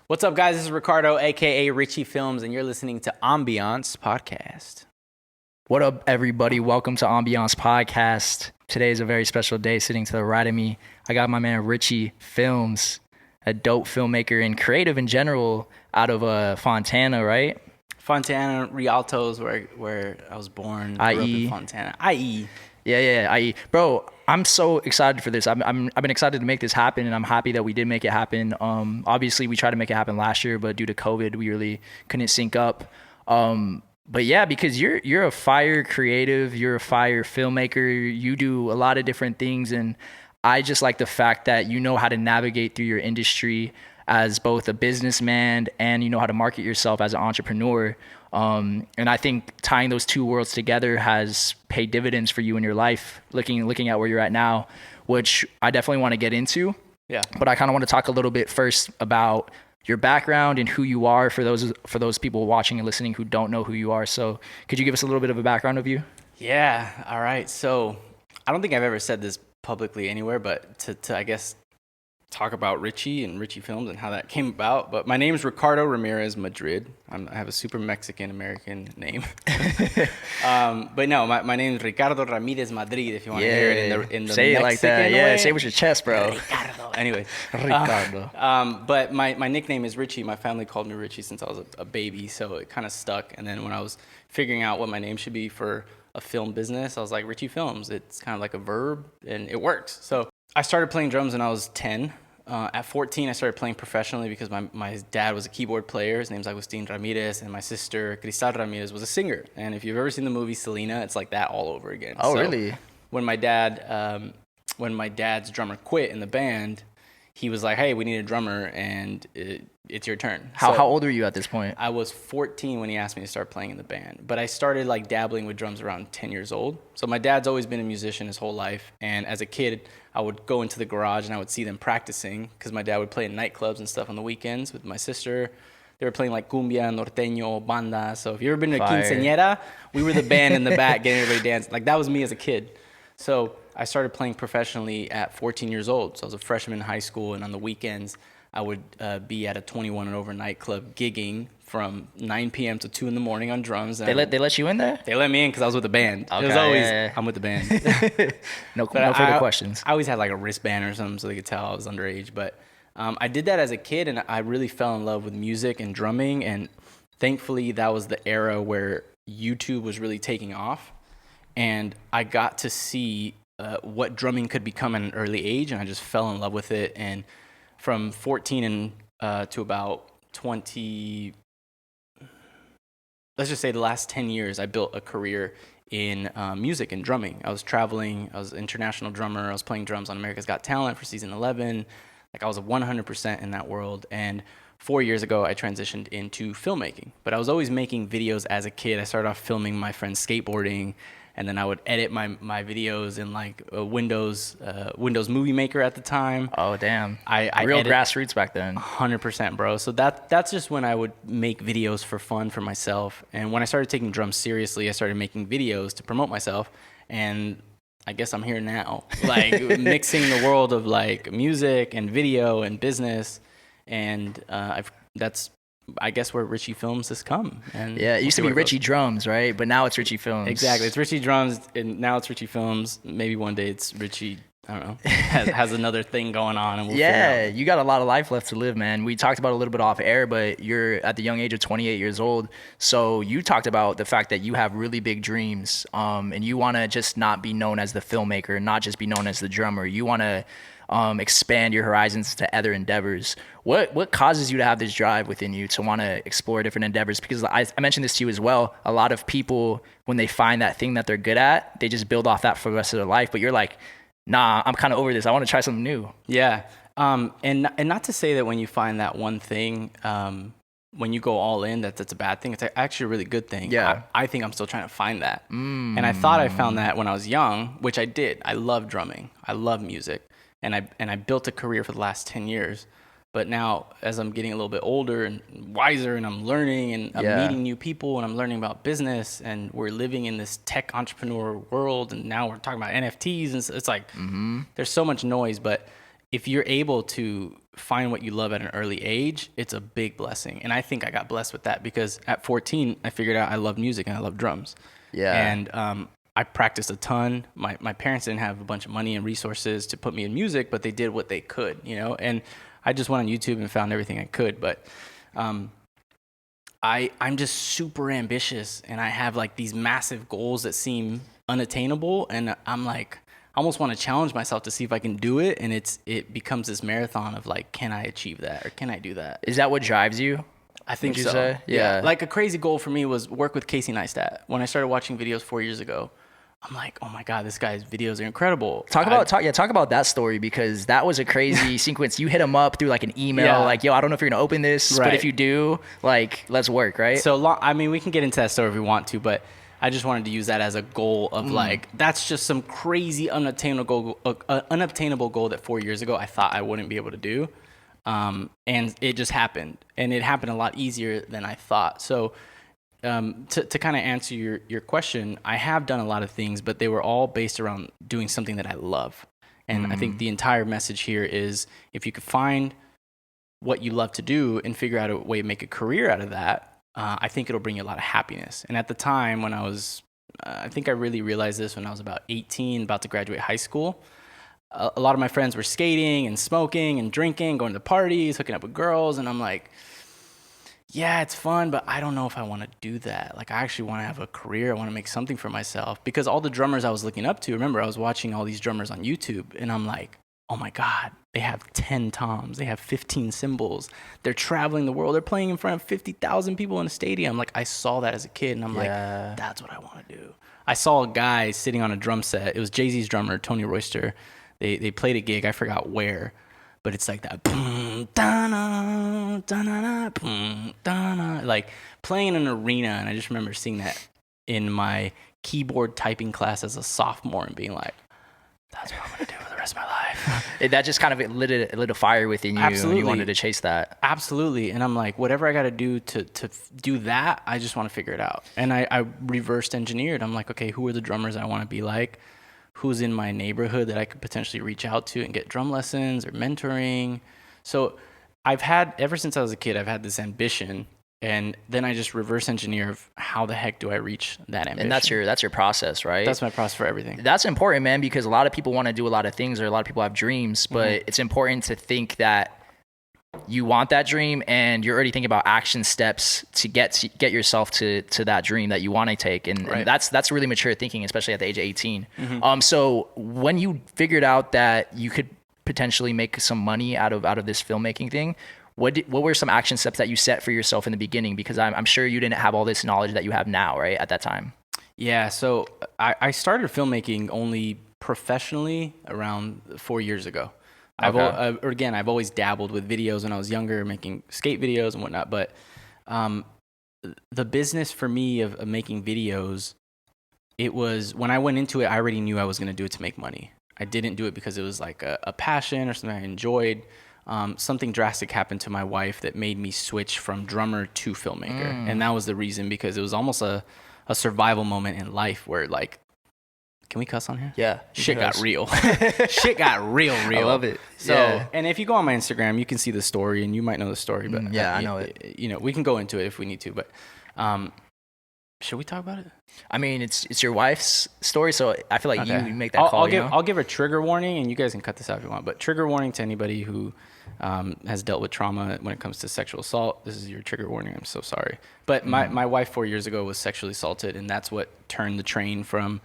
What's up, guys? This is Ricardo, aka Richy Films, and you're listening to Ambiance podcast. What up, everybody? Welcome to Ambiance podcast. Today is a very special day. Sitting to the right of me, I got my man Richy Films, a dope filmmaker and creative in general out of Fontana, right? Fontana, Rialto is where I was born. Grew up in Fontana. IE. Yeah, IE. Bro, I'm so excited for this. I've been excited to make this happen, and I'm happy that we did make it happen. Obviously, we tried to make it happen last year, but due to COVID, we really couldn't sync up. But yeah, because you're a fire creative, you're a fire filmmaker, you do a lot of different things, and I just like the fact that you know how to navigate through your industry as both a businessman and you know how to market yourself as an entrepreneur. And I think tying those two worlds together has paid dividends for you in your life, looking at where you're at now, which I definitely want to get into. Yeah. But I kind of want to talk a little bit first about your background and who you are for those people watching and listening who don't know who you are. So could you give us a little bit of a background of you? Yeah. All right. So I don't think I've ever said this publicly anywhere, but to I guess talk about Richy and Richy Films and how that came about. But my name is Ricardo Ramirez Madrid. I have a super Mexican American name. But no, my name is Ricardo Ramirez Madrid. If you want to hear it in the say Mexican it like that. way. Yeah, say it with your chest, bro. Ricardo. Anyway, Ricardo. But my nickname is Richy. My family called me Richy since I was a baby, so it kind of stuck. And then when I was figuring out what my name should be for a film business, I was like, Richy Films. It's kind of like a verb, and it works. So I started playing drums when I was 10. At 14, I started playing professionally because my dad was a keyboard player. His name's Agustin Ramirez, and my sister, Cristal Ramirez, was a singer. And if you've ever seen the movie Selena, it's like that all over again. Oh, so really? When my dad's drummer quit in the band, he was like, hey, we need a drummer, and it's your turn. How old were you at this point? I was 14 when he asked me to start playing in the band. But I started like dabbling with drums around 10 years old. So my dad's always been a musician his whole life. And as a kid, I would go into the garage and I would see them practicing because my dad would play in nightclubs and stuff on the weekends with my sister. They were playing like cumbia, norteño, banda. So if you've ever been to a quinceañera, we were the band in the back getting everybody dancing. Like that was me as a kid. So I started playing professionally at 14 years old. So I was a freshman in high school, and on the weekends, I would be at a 21 and over nightclub gigging from 9 p.m. to 2 in the morning on drums. They let you in there? They let me in because I was with the band. Okay, it was always, I'm with the band. No further questions. I always had like a wristband or something so they could tell I was underage. But I did that as a kid, and I really fell in love with music and drumming. And thankfully, that was the era where YouTube was really taking off. And I got to see what drumming could become at an early age, and I just fell in love with it. And from 14 to about 20, let's just say the last 10 years, I built a career in music and drumming. I was traveling. I was an international drummer. I was playing drums on America's Got Talent for season 11. Like I was 100% in that world. And 4 years ago, I transitioned into filmmaking. But I was always making videos as a kid. I started off filming my friends skateboarding, and then I would edit my videos in like Windows Movie Maker at the time. Oh, damn. I Real grassroots back then. 100%, bro. So that's just when I would make videos for fun for myself. And when I started taking drums seriously, I started making videos to promote myself. And I guess I'm here now, like mixing the world of like music and video and business. And that's I guess where Richy Films has come. And yeah, it used to be Richy Drums, right? But now it's Richy Films. Exactly. It's Richy Drums, and now it's Richy Films. Maybe one day it's Richy, I don't know, has another thing going on. And we'll you got a lot of life left to live, man. We talked about it a little bit off air, but you're at the young age of 28 years old. So you talked about the fact that you have really big dreams, and you want to just not be known as the filmmaker, not just be known as the drummer. You want to expand your horizons to other endeavors. What causes you to have this drive within you to want to explore different endeavors? Because I mentioned this to you as well. A lot of people, when they find that thing that they're good at, they just build off that for the rest of their life. But you're like, nah, I'm kind of over this. I want to try something new. Yeah. And not to say that when you find that one thing, when you go all in, that's a bad thing. It's actually a really good thing. Yeah. I think I'm still trying to find that. And I thought I found that when I was young, which I did. I love drumming. I love music. And I built a career for the last 10 years. But now, as I'm getting a little bit older and wiser, and I'm learning, and I'm meeting new people, and I'm learning about business, and we're living in this tech entrepreneur world, and now we're talking about NFTs, and it's like there's so much noise. But if you're able to find what you love at an early age, it's a big blessing. And I think I got blessed with that because at 14, I figured out I love music and I love drums. Yeah. And I practiced a ton. My parents didn't have a bunch of money and resources to put me in music, but they did what they could, you know? And I just went on YouTube and found everything I could. But I'm just super ambitious, and I have like these massive goals that seem unattainable. And I'm like, I almost want to challenge myself to see if I can do it. And it becomes this marathon of like, can I achieve that or can I do that? Is that what drives you? I think Would you so. say? Yeah. Like a crazy goal for me was work with Casey Neistat. When I started watching videos 4 years ago, I'm like, oh my God, this guy's videos are incredible. Talk about that story, because that was a crazy sequence. You hit him up through like an email, like, yo, I don't know if you're gonna open this, but if you do, like, let's work, right? So I mean, we can get into that story if we want to, but I just wanted to use that as a goal of like, that's just some crazy unobtainable goal that 4 years ago I thought I wouldn't be able to do. And it just happened, and it happened a lot easier than I thought. So to kind of answer your question, I have done a lot of things, but they were all based around doing something that I love. And I think the entire message here is if you could find what you love to do and figure out a way to make a career out of that, I think it'll bring you a lot of happiness. And at the time when I was, I think I really realized this when I was about 18, about to graduate high school. A lot of my friends were skating and smoking and drinking, going to parties, hooking up with girls. And I'm like, yeah, it's fun, but I don't know if I want to do that. Like, I actually want to have a career. I want to make something for myself. Because all the drummers I was looking up to, remember, I was watching all these drummers on YouTube, and I'm like, oh my God, they have 10 toms. They have 15 cymbals. They're traveling the world. They're playing in front of 50,000 people in a stadium. Like, I saw that as a kid, and I'm like, that's what I want to do. I saw a guy sitting on a drum set. It was Jay-Z's drummer, Tony Royster. They played a gig. I forgot where. But it's like that, boom, da-na, da-na, boom, da-na, like playing in an arena. And I just remember seeing that in my keyboard typing class as a sophomore and being like, that's what I'm going to do for the rest of my life. That just kind of lit a fire within you. Absolutely. And you wanted to chase that. Absolutely. And I'm like, whatever I got to do to do that, I just want to figure it out. And I reversed engineered. I'm like, okay, who are the drummers I want to be like? Who's in my neighborhood that I could potentially reach out to and get drum lessons or mentoring. So ever since I was a kid, I've had this ambition, and then I just reverse engineer of how the heck do I reach that ambition. And that's your process, right? That's my process for everything. That's important, man, because a lot of people want to do a lot of things, or a lot of people have dreams, but it's important to think that you want that dream and you're already thinking about action steps to get yourself to that dream that you want to take. And that's really mature thinking, especially at the age of 18. So when you figured out that you could potentially make some money out of this filmmaking thing, what were some action steps that you set for yourself in the beginning? Because I'm sure you didn't have all this knowledge that you have now, right, at that time. Yeah. So I started filmmaking only professionally around 4 years ago. Okay. I've always dabbled with videos when I was younger, making skate videos and whatnot. But the business for me of making videos, it was, when I went into it, I already knew I was going to do it to make money. I didn't do it because it was like a passion or something I enjoyed. Something drastic happened to my wife that made me switch from drummer to filmmaker. And that was the reason, because it was almost a survival moment in life where, like, can we cuss on here? Yeah. Shit got real. Shit got real. I love it. So, and if you go on my Instagram, you can see the story, and you might know the story, but I know it. You know, we can go into it if we need to, but should we talk about it? I mean, it's your wife's story, so I feel like you make that call. I'll give a trigger warning, and you guys can cut this out if you want, but trigger warning to anybody who has dealt with trauma when it comes to sexual assault. This is your trigger warning. I'm so sorry. But my wife 4 years ago was sexually assaulted, and that's what turned the train from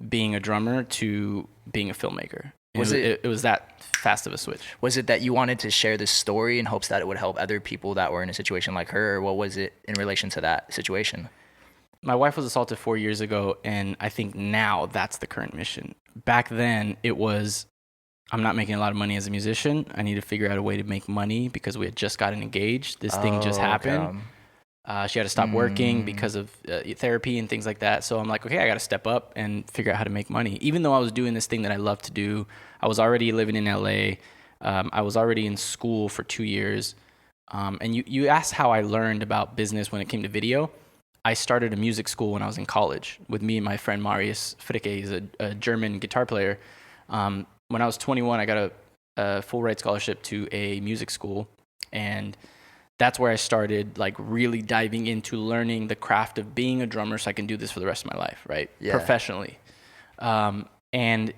being a drummer to being a filmmaker. It was that fast of a switch. Was it that you wanted to share this story in hopes that it would help other people that were in a situation like her, or what was it in relation to that situation? My wife was assaulted 4 years ago, and I think now that's the current mission. Back then, it was, I'm not making a lot of money as a musician. I need to figure out a way to make money because we had just gotten engaged. This thing just happened. She had to stop working because of therapy and things like that. So I'm like, okay, I got to step up and figure out how to make money. Even though I was doing this thing that I love to do, I was already living in LA. I was already in school for 2 years. And you asked how I learned about business when it came to video. I started a music school when I was in college with me and my friend Marius Fricke. He's a German guitar player. When I was 21, I got a full ride scholarship to a music school, and that's where I started like really diving into learning the craft of being a drummer, so I can do this for the rest of my life, right? Yeah. Professionally. And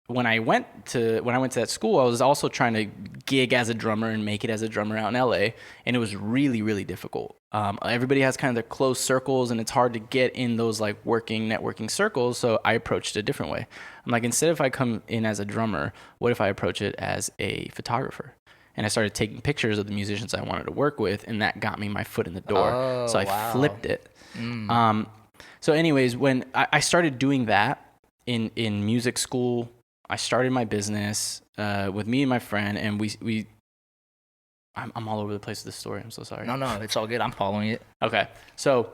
when I went to that school, I was also trying to gig as a drummer and make it as a drummer out in LA, and it was really, really difficult. Everybody has kind of their close circles, and it's hard to get in those like networking circles. So I approached it a different way. I'm like, instead if I come in as a drummer, what if I approach it as a photographer? And I started taking pictures of the musicians I wanted to work with, and that got me my foot in the door. So I flipped it. So anyways, when I started doing that in music school, I started my business with me and my friend, and I'm all over the place with this story. I'm so sorry. No, it's all good. I'm following it. Okay. So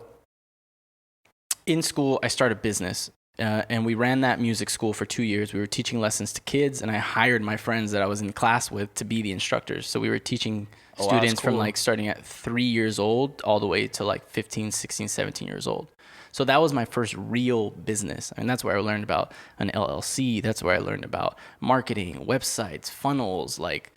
in school, I started business, and we ran that music school for 2 years. We were teaching lessons to kids, and I hired my friends that I was in class with to be the instructors. So we were teaching students from like starting at 3 years old all the way to like 15, 16, 17 years old. So that was my first real business. And that's where I learned about an LLC. That's where I learned about marketing, websites, funnels. Like,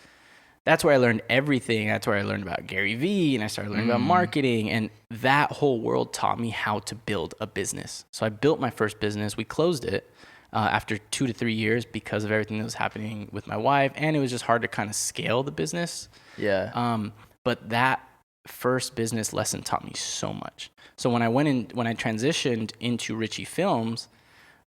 that's where I learned everything. That's where I learned about Gary Vee, and I started learning about marketing. And that whole world taught me how to build a business. So I built my first business. We closed it after 2 to 3 years because of everything that was happening with my wife. And it was just hard to kind of scale the business. Yeah. But that first business lesson taught me so much. So when I transitioned into Richy Films,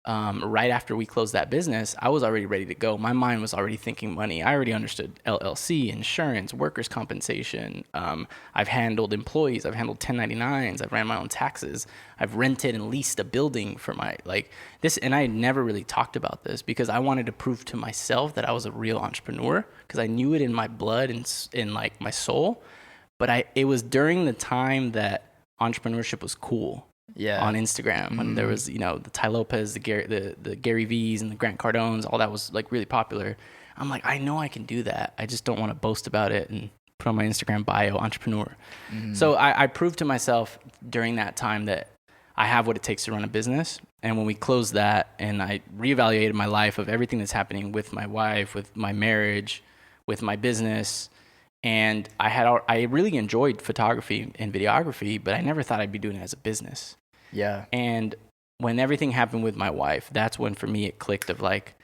right after we closed that business, I was already ready to go. My mind was already thinking money. I already understood LLC, insurance, workers' compensation. I've handled employees. I've handled 1099s. I've ran my own taxes. I've rented and leased a building for this. And I had never really talked about this because I wanted to prove to myself that I was a real entrepreneur, because I knew it in my blood and in like my soul. But it was during the time that entrepreneurship was cool. Yeah. On Instagram, when there was, the Ty Lopez, the Gary V's, and the Grant Cardones, all that was like really popular. I'm like, I know I can do that. I just don't want to boast about it and put on my Instagram bio, entrepreneur. So I proved to myself during that time that I have what it takes to run a business. And when we closed that, and I reevaluated my life of everything that's happening with my wife, with my marriage, with my business. And I really enjoyed photography and videography, but I never thought I'd be doing it as a business. Yeah. And when everything happened with my wife, that's when for me it clicked of like,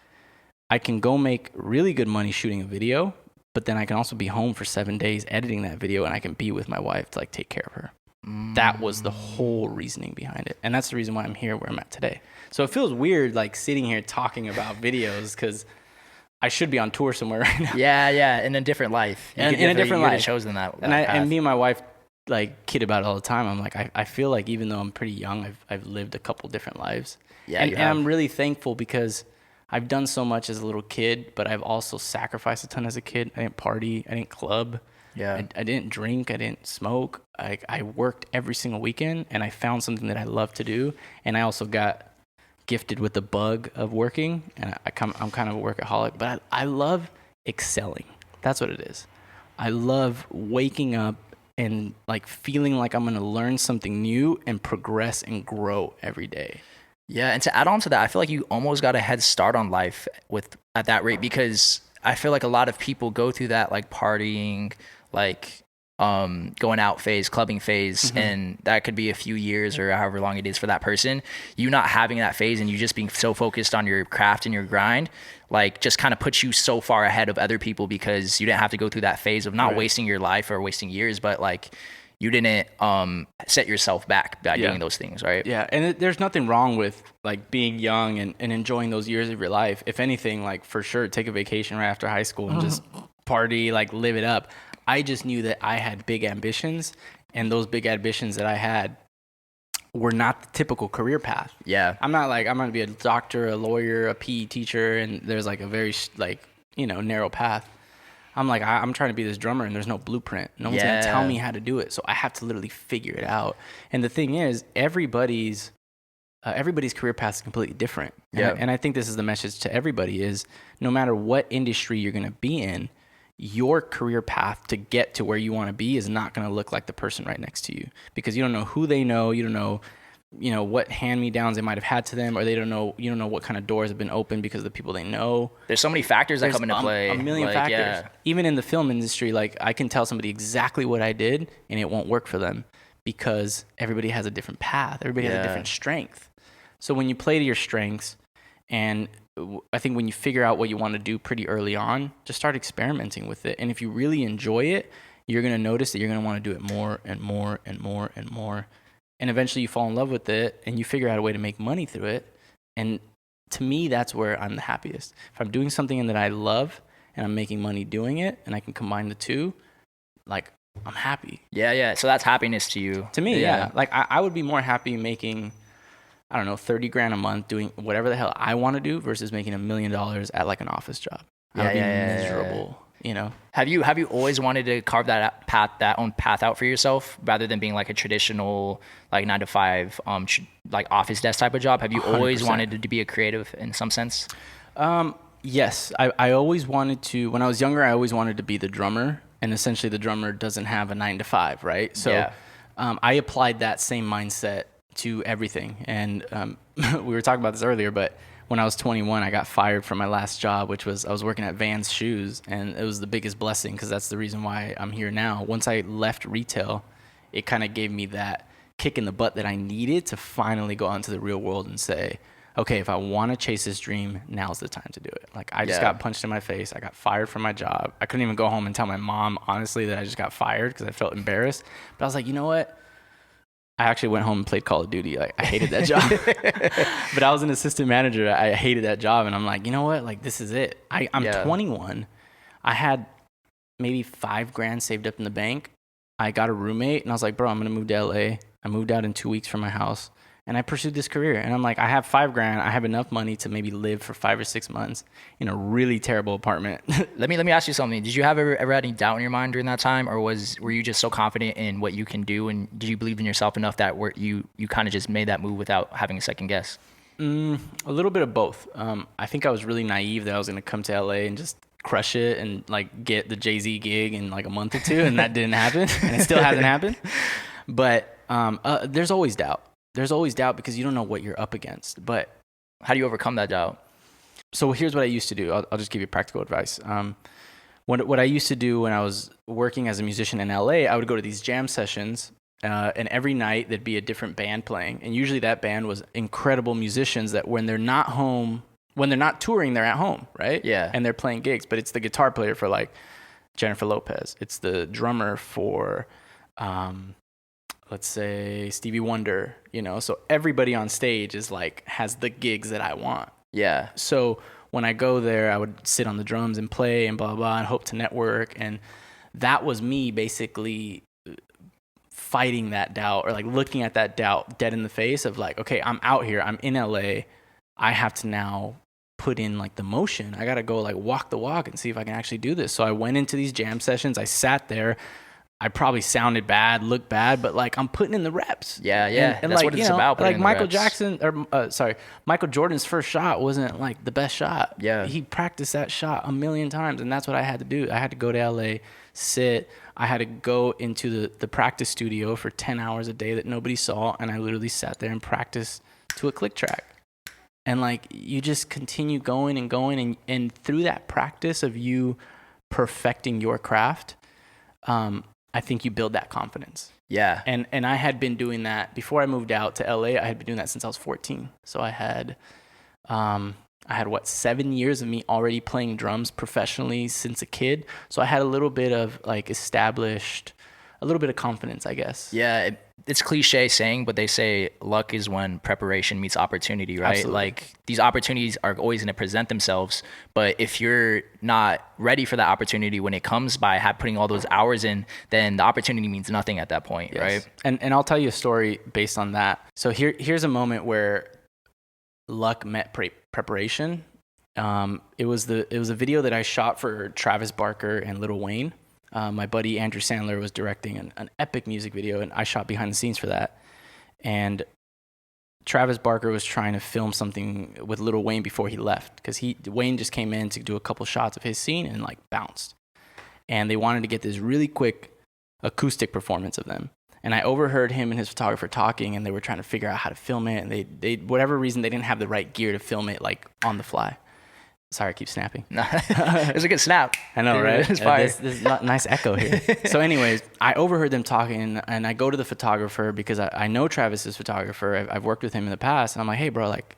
I can go make really good money shooting a video, but then I can also be home for 7 days editing that video, and I can be with my wife to like take care of her. That was the whole reasoning behind it. And that's the reason why I'm here where I'm at today. So it feels weird like sitting here talking about videos, because I should be on tour somewhere right now. Yeah, in a different life. In a different life. Chosen that and me and my wife like kid about it all the time. I'm like, I feel like even though I'm pretty young, I've lived a couple different lives. Yeah, and I'm really thankful because I've done so much as a little kid, but I've also sacrificed a ton as a kid. I didn't party, I didn't club. Yeah, I didn't drink, I didn't smoke. I worked every single weekend, and I found something that I love to do. And I also got gifted with the bug of working, and I'm kind of a workaholic, but I love excelling. That's what it is. I love waking up and like feeling like I'm going to learn something new and progress and grow every day. Yeah, and to add on to that, I feel like you almost got a head start on life at that rate, because I feel like a lot of people go through that like partying, like going out phase, clubbing phase, and that could be a few years or however long it is for that person. You not having that phase and you just being so focused on your craft and your grind, like just kind of puts you so far ahead of other people, because you didn't have to go through that phase of not wasting your life or wasting years, but like you didn't set yourself back by doing those things, right? Yeah, and there's nothing wrong with like being young and enjoying those years of your life. If anything, like for sure, take a vacation right after high school and just party, like live it up. I just knew that I had big ambitions, and those big ambitions that I had were not the typical career path. Yeah. I'm not like, I'm going to be a doctor, a lawyer, a PE teacher, and there's like a very like, narrow path. I'm like, I'm trying to be this drummer, and there's no blueprint. No one's going to tell me how to do it. So I have to literally figure it out. And the thing is, everybody's career path is completely different. And I think this is the message to everybody is, no matter what industry you're going to be in, your career path to get to where you want to be is not going to look like the person right next to you, because you don't know who they know. You don't know what hand-me-downs they might have had to them, or you don't know what kind of doors have been opened because of the people they know. There's so many factors that come into play. A million factors. Yeah. Even in the film industry, like I can tell somebody exactly what I did and it won't work for them because everybody has a different path. Everybody has a different strength. So when you play to your strengths, and I think when you figure out what you want to do pretty early on, just start experimenting with it. And if you really enjoy it, you're going to notice that you're going to want to do it more and more and more and more. And eventually you fall in love with it and you figure out a way to make money through it. And to me, that's where I'm the happiest. If I'm doing something that I love and I'm making money doing it and I can combine the two, like I'm happy. Yeah. So that's happiness to you. To me, yeah. Like I would be more happy making, I don't know, $30,000 a month doing whatever the hell I want to do versus making $1 million at like an office job. I would be miserable. Have you always wanted to carve that own path out for yourself rather than being like a traditional like 9 to 5 like office desk type of job? Have you 100%. Always wanted to be a creative in some sense? Yes, I always wanted to. When I was younger, I always wanted to be the drummer, and essentially the drummer doesn't have a 9 to 5, right? So I applied that same mindset to everything, and we were talking about this earlier, but when I was 21, I got fired from my last job, which was I was working at Vans Shoes, and it was the biggest blessing because that's the reason why I'm here now. Once I left retail, it kind of gave me that kick in the butt that I needed to finally go out into the real world and say, okay, if I want to chase this dream, now's the time to do it. Like I just got punched in my face. I got fired from my job. I couldn't even go home and tell my mom, honestly, that I just got fired because I felt embarrassed. But I was like, you know what? I actually went home and played Call of Duty. Like I hated that job, but I was an assistant manager. I hated that job. And I'm like, you know what? Like, this is it. I'm 21. I had maybe $5,000 saved up in the bank. I got a roommate and I was like, bro, I'm going to move to LA. I moved out in 2 weeks from my house and I pursued this career. And I'm like, I have $5,000. I have enough money to maybe live for 5 or 6 months in a really terrible apartment. Let me ask you something. Did you have ever had any doubt in your mind during that time, or were you just so confident in what you can do, and did you believe in yourself enough that you kind of just made that move without having a second guess? A little bit of both. I think I was really naive that I was going to come to LA and just crush it and like get the Jay-Z gig in like a month or two, and that didn't happen, and it still hasn't happened. But there's always doubt. There's always doubt because you don't know what you're up against. But how do you overcome that doubt? So here's what I used to do. I'll just give you practical advice. What I used to do when I was working as a musician in LA, I would go to these jam sessions, and every night there'd be a different band playing. And usually that band was incredible musicians that when they're not touring, they're at home, right? Yeah. And they're playing gigs. But it's the guitar player for like Jennifer Lopez. It's the drummer for let's say Stevie Wonder, so everybody on stage is like, has the gigs that I want. Yeah. So when I go there, I would sit on the drums and play and blah, blah, blah, and hope to network. And that was me basically fighting that doubt, or like looking at that doubt dead in the face of like, okay, I'm out here, I'm in LA. I have to now put in like the motion. I got to go like walk the walk and see if I can actually do this. So I went into these jam sessions. I sat there. I probably sounded bad, looked bad, but like I'm putting in the reps. Yeah. And that's like, what it's about. Like Michael Jordan's first shot wasn't like the best shot. Yeah. He practiced that shot 1,000,000 times, and that's what I had to do. I had to go to LA, sit. I had to go into the practice studio for 10 hours a day that nobody saw, and I literally sat there and practiced to a click track. And like you just continue going and going, and through that practice of you perfecting your craft, I think you build that confidence. Yeah. And I had been doing that before I moved out to LA. I had been doing that since I was 14. So I had 7 years of me already playing drums professionally since a kid. So I had a little bit of like established, a little bit of confidence, I guess. Yeah. It's cliche saying, but they say luck is when preparation meets opportunity, right? Absolutely. Like these opportunities are always going to present themselves, but if you're not ready for that opportunity when it comes by putting all those hours in, then the opportunity means nothing at that point, right? And I'll tell you a story based on that. So here's a moment where luck met preparation. It was a video that I shot for Travis Barker and Lil Wayne. My buddy Andrew Sandler was directing an epic music video, and I shot behind the scenes for that. And Travis Barker was trying to film something with Lil Wayne before he left, because Wayne just came in to do a couple shots of his scene and like bounced. And they wanted to get this really quick acoustic performance of them. And I overheard him and his photographer talking, and they were trying to figure out how to film it. And they whatever reason, they didn't have the right gear to film it like on the fly. Sorry, I keep snapping. It was a good snap. I know, right? It's fire. This is not nice echo here. So anyways, I overheard them talking, and I go to the photographer because I know Travis's photographer. I've worked with him in the past. And I'm like, hey, bro, like,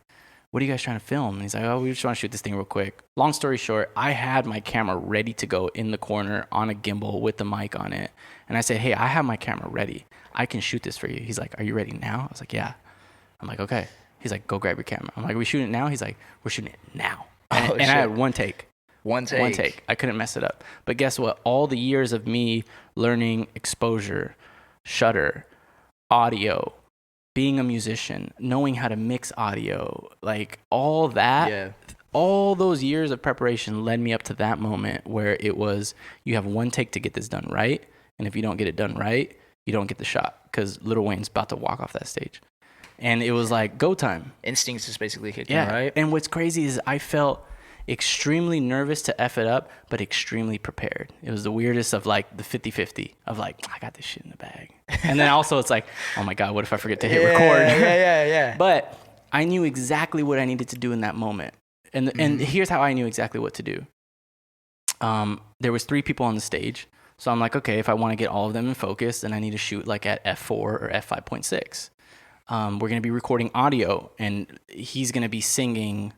what are you guys trying to film? And he's like, oh, we just want to shoot this thing real quick. Long story short, I had my camera ready to go in the corner on a gimbal with the mic on it. And I said, hey, I have my camera ready. I can shoot this for you. He's like, are you ready now? I was like, yeah. I'm like, okay. He's like, go grab your camera. I'm like, are we shooting it now? He's like, we're shooting it now. And I had one take. One take. I couldn't mess it up. But guess what? All the years of me learning exposure, shutter, audio, being a musician, knowing how to mix audio, like all that, all those years of preparation led me up to that moment where it was, you have one take to get this done right. And if you don't get it done right, you don't get the shot because Lil Wayne's about to walk off that stage. And it was like go time. Instincts just basically kicked in, right? And what's crazy is I felt extremely nervous to F it up, but extremely prepared. It was the weirdest of like the 50-50 of like, I got this shit in the bag. And then also it's like, oh my God, what if I forget to hit record? Yeah. But I knew exactly what I needed to do in that moment. And here's how I knew exactly what to do. There was 3 people on the stage. So I'm like, okay, if I want to get all of them in focus, then I need to shoot like at f4 or f5.6. We're going to be recording audio, and he's going to be singing.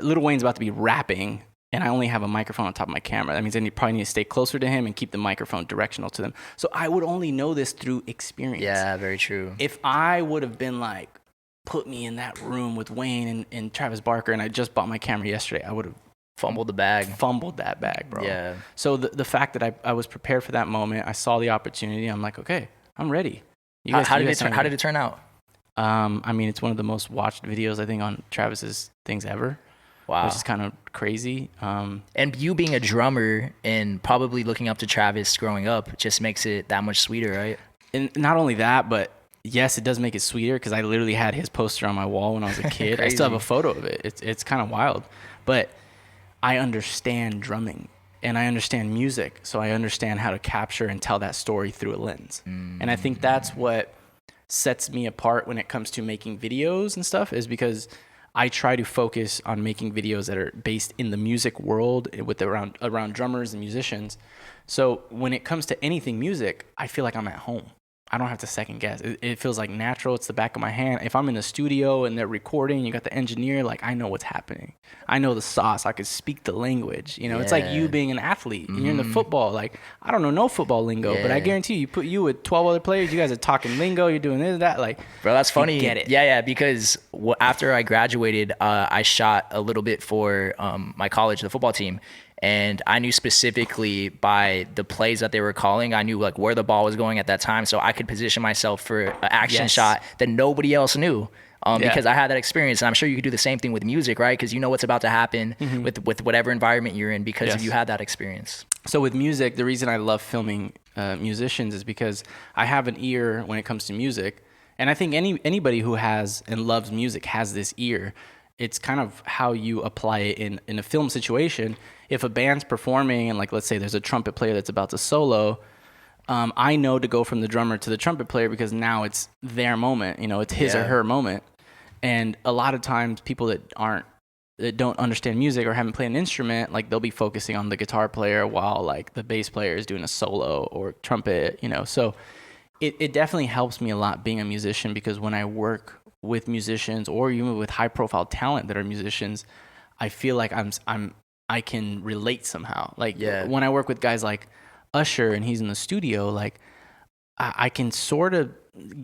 Lil Wayne's about to be rapping, and I only have a microphone on top of my camera. That means I probably need to stay closer to him and keep the microphone directional to them. So I would only know this through experience. Yeah, very true. If I would have been like, put me in that room with Wayne and Travis Barker, and I just bought my camera yesterday, I would have fumbled that bag, bro. Yeah. So the fact that I was prepared for that moment, I saw the opportunity. I'm like, okay, I'm ready. How did it turn out? I mean, it's one of the most watched videos I think on Travis's things ever. Wow. Which is kind of crazy. And you being a drummer and probably looking up to Travis growing up just makes it that much sweeter, right? And not only that, but yes, it does make it sweeter because I literally had his poster on my wall when I was a kid. I still have a photo of it. It's kind of wild. But I understand drumming and I understand music. So I understand how to capture and tell that story through a lens. And I think that's what sets me apart when it comes to making videos and stuff, is because I try to focus on making videos that are based in the music world with around drummers and musicians. So when it comes to anything music, I feel like I'm at home. I don't have to second guess. It feels like natural. It's the back of my hand. If I'm in the studio and they're recording, you got the engineer, like I know what's happening. I know the sauce. I could speak the language. You know, It's like you being an athlete and you're in the football. Like I don't know no football lingo, but I guarantee you put you with 12 other players, you guys are talking lingo. You're doing this, that. Like, bro, that's funny. Get it? Yeah. Because after I graduated, I shot a little bit for my college, the football team. And I knew specifically by the plays that they were calling, I knew like where the ball was going at that time. So I could position myself for an action shot that nobody else knew because I had that experience. And I'm sure you could do the same thing with music, right? Because you know what's about to happen with whatever environment you're in because you had that experience. So with music, the reason I love filming musicians is because I have an ear when it comes to music. And I think anybody who has and loves music has this ear. It's kind of how you apply it in a film situation. If a band's performing and like, let's say there's a trumpet player that's about to solo, I know to go from the drummer to the trumpet player because now it's their moment, you know, it's his or her moment. And a lot of times people that don't understand music or haven't played an instrument, like they'll be focusing on the guitar player while like the bass player is doing a solo or trumpet, you know. So it definitely helps me a lot being a musician because when I work with musicians or even with high profile talent that are musicians, I feel like I can relate somehow. Like when I work with guys like Usher and he's in the studio, like I can sort of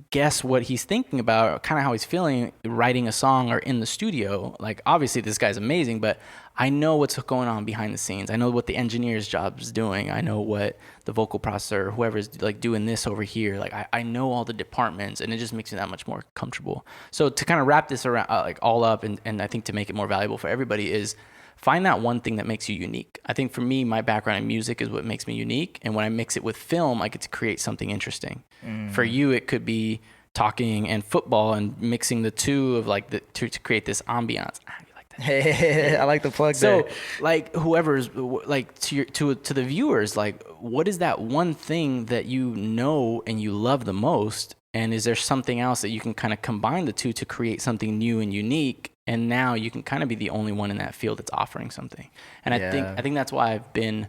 guess what he's thinking about, kind of how he's feeling writing a song or in the studio. Like obviously this guy's amazing, but I know what's going on behind the scenes. I know what the engineer's job is doing. I know what the vocal processor, whoever's like doing this over here. Like I know all the departments, and it just makes me that much more comfortable. So to kind of wrap this around, like all up, and I think to make it more valuable for everybody is find that one thing that makes you unique. I think for me, my background in music is what makes me unique. And when I mix it with film, I get to create something interesting. For you, it could be talking and football and mixing the two of like to create this ambiance. You like I like the plug there. So, like, whoever's like to the viewers, like, what is that one thing that you know and you love the most? And is there something else that you can kind of combine the two to create something new and unique? And now you can kind of be the only one in that field that's offering something. And I think that's why I've been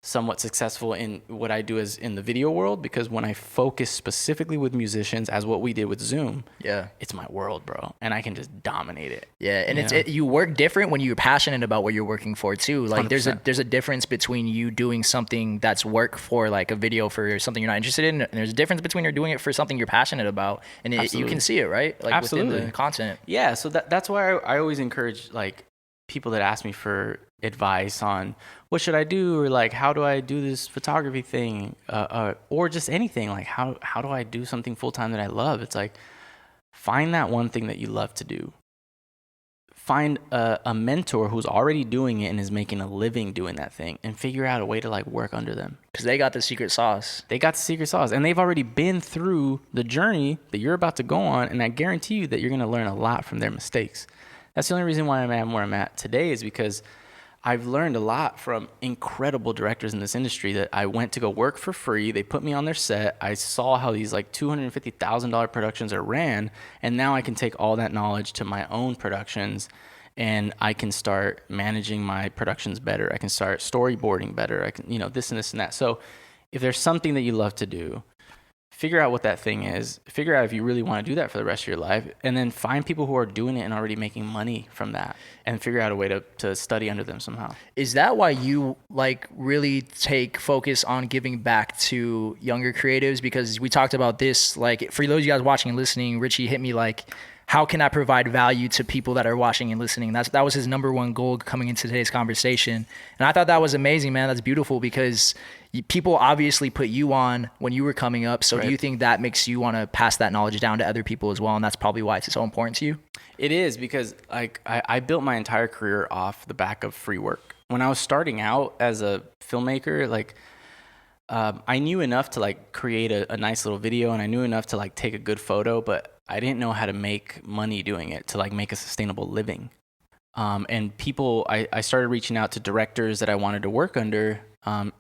somewhat successful in what I do is in the video world, because when I focus specifically with musicians, as what we did with Zoom, it's my world, bro, and I can just dominate it. Yeah, and you work different when you're passionate about what you're working for too. Like 100%. there's a difference between you doing something that's work for like a video for something you're not interested in, and there's a difference between you're doing it for something you're passionate about, and you can see it, right? Like within the content. Yeah, so that's why I always encourage like people that ask me for advice on what should I do, or like how do I do this photography thing, or just anything, like how do I do something full time that I love. It's like, find that one thing that you love to do. Find a mentor who's already doing it and is making a living doing that thing, and figure out a way to like work under them, because they got the secret sauce. They got the secret sauce, and they've already been through the journey that you're about to go on, and I guarantee you that you're going to learn a lot from their mistakes. That's the only reason why I'm at where I'm at today, is because I've learned a lot from incredible directors in this industry that I went to go work for free. They put me on their set. I saw how these like $250,000 productions are ran, and now I can take all that knowledge to my own productions, and I can start managing my productions better. I can start storyboarding better. I can, this and this and that. So if there's something that you love to do, figure out what that thing is, figure out if you really want to do that for the rest of your life, and then find people who are doing it and already making money from that, and figure out a way to study under them somehow. Is that why you like really take focus on giving back to younger creatives? Because we talked about this, like for those of you guys watching and listening, Richy hit me like, how can I provide value to people that are watching and listening? That was his number one goal coming into today's conversation. And I thought that was amazing, man. That's beautiful, because people obviously put you on when you were coming up. So do you think that makes you want to pass that knowledge down to other people as well? And that's probably why it's so important to you? It is, because like I built my entire career off the back of free work. When I was starting out as a filmmaker, like I knew enough to like create a nice little video, and I knew enough to like take a good photo, but I didn't know how to make money doing it, to like make a sustainable living. And people, I started reaching out to directors that I wanted to work under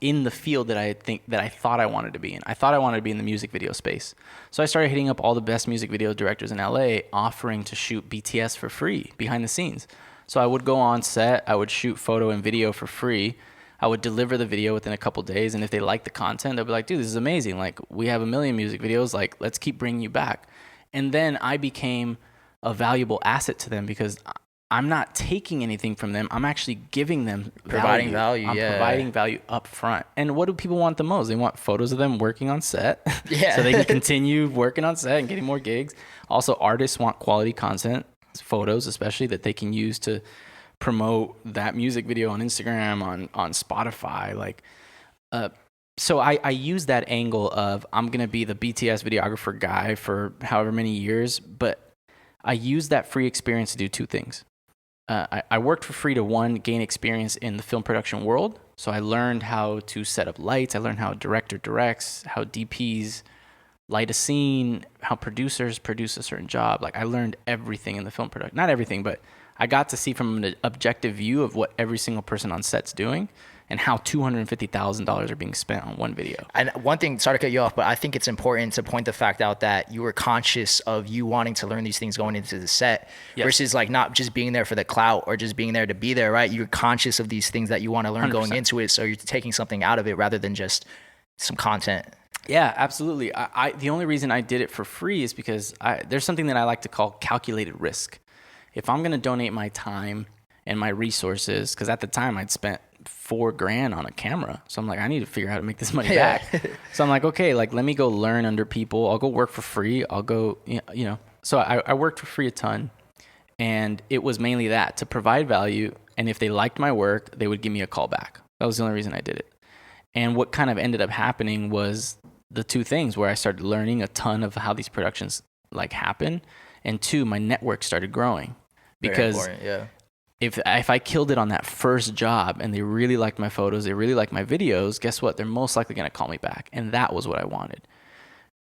in the field that I thought I wanted to be in. I thought I wanted to be in the music video space. So I started hitting up all the best music video directors in LA, offering to shoot BTS for free behind the scenes. So I would go on set, I would shoot photo and video for free. I would deliver the video within a couple days, and if they liked the content, they'd be like, dude, this is amazing. Like, we have 1 million music videos. Like, let's keep bringing you back. And then I became a valuable asset to them, because I'm not taking anything from them. I'm actually giving them providing value. I'm providing value up front. And what do people want the most? They want photos of them working on set, so they can continue working on set and getting more gigs. Also, artists want quality content, photos especially, that they can use to promote that music video on Instagram, on Spotify. Like, so I use that angle of, I'm going to be the BTS videographer guy for however many years, but I use that free experience to do two things. I worked for free to, one, gain experience in the film production world. So I learned how to set up lights. I learned how a director directs, how DPs light a scene, how producers produce a certain job. Like, I learned everything in the film production. Not everything, but I got to see from an objective view of what every single person on set's doing, and how $250,000 are being spent on one video. And one thing, sorry to cut you off, but I think it's important to point the fact out that you were conscious of you wanting to learn these things going into the set, versus like not just being there for the clout or just being there to be there, right? You're conscious of these things that you want to learn 100%. Going into it, so you're taking something out of it rather than just some content. Yeah, absolutely. The only reason I did it for free is because there's something that I like to call calculated risk. If I'm going to donate my time and my resources, because at the time I'd spent $4,000 on a camera. So I'm like, I need to figure out how to make this money back. So I'm like, okay, like, let me go learn under people. I'll go work for free. I'll go, So I worked for free a ton, and it was mainly that, to provide value. And if they liked my work, they would give me a call back. That was the only reason I did it. And what kind of ended up happening was the two things, where I started learning a ton of how these productions like happen. And two, my network started growing, because if I killed it on that first job and they really liked my photos, they really liked my videos, guess what? They're most likely going to call me back. And that was what I wanted.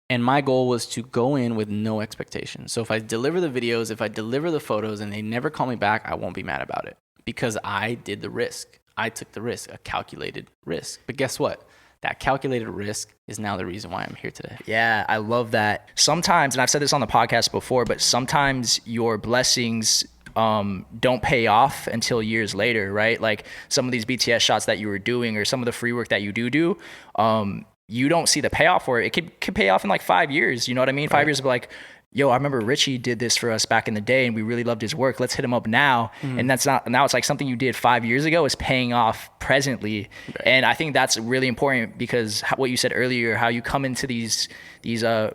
And my goal was to go in with no expectations. So if I deliver the videos, if I deliver the photos and they never call me back, I won't be mad about it because I did the risk. I took the risk, a calculated risk. But guess what? That calculated risk is now the reason why I'm here today. Yeah, I love that. Sometimes, and I've said this on the podcast before, but sometimes your blessings don't pay off until years later, right? Like some of these BTS shots that you were doing or some of the free work that you do, you don't see the payoff for it. It could pay off in like 5 years. You know what I mean? 5 years of like, yo, I remember Richy did this for us back in the day and we really loved his work. Let's hit him up now. And now it's like something you did 5 years ago is paying off presently. Right. And I think that's really important because what you said earlier, how you come into these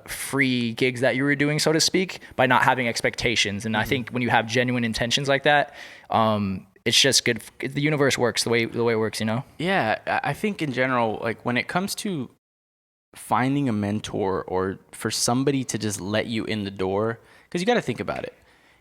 free gigs that you were doing, so to speak, by not having expectations. And I think when you have genuine intentions like that, it's just good. The universe works the way it works, you know? Yeah. I think in general, like when it comes to finding a mentor or for somebody to just let you in the door, because you got to think about it.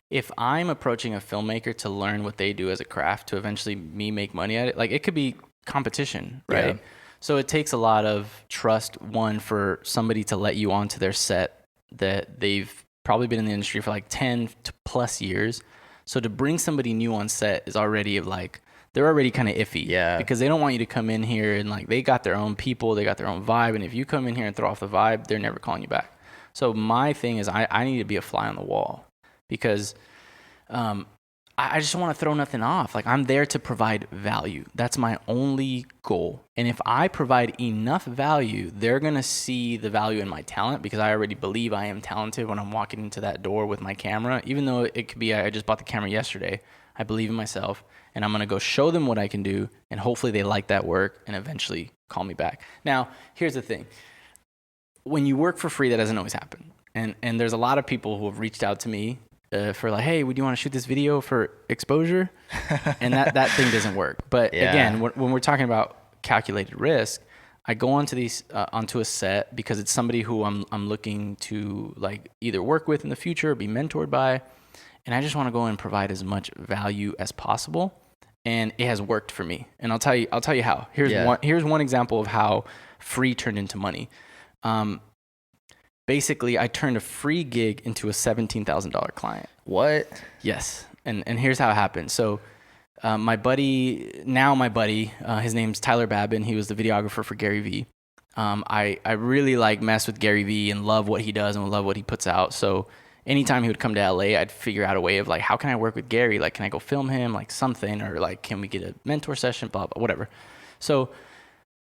If I'm approaching a filmmaker to learn what they do as a craft to eventually me make money at it, like it could be competition, right? Yeah. So it takes a lot of trust, one, for somebody to let you onto their set that they've probably been in the industry for like 10 to plus years. So to bring somebody new on set is already like, they're already kind of iffy. Yeah. Because they don't want you to come in here and like, they got their own people, they got their own vibe. And if you come in here and throw off the vibe, they're never calling you back. So my thing is I need to be a fly on the wall because I just don't want to throw nothing off. Like I'm there to provide value. That's my only goal. And if I provide enough value, they're going to see the value in my talent because I already believe I am talented when I'm walking into that door with my camera. Even though it could be I just bought the camera yesterday, I believe in myself. And I'm going to go show them what I can do. And hopefully they like that work and eventually call me back. Now, here's the thing. When you work for free, that doesn't always happen. And there's a lot of people who have reached out to me for like, hey, would you want to shoot this video for exposure? And that thing doesn't work. But again, when we're talking about calculated risk, I go onto a set because it's somebody who I'm looking to like either work with in the future or be mentored by. And I just want to go and provide as much value as possible. And it has worked for me. And I'll tell you how. Here's one example of how free turned into money. Basically, I turned a free gig into a $17,000 client. What? Yes. And here's how it happened. So my buddy, his name's Tyler Babin. He was the videographer for Gary Vee. I really like mess with Gary Vee and love what he does and love what he puts out. So anytime he would come to LA, I'd figure out a way of like, how can I work with Gary? Like, can I go film him? Like something, or like, can we get a mentor session? Blah, blah, whatever. So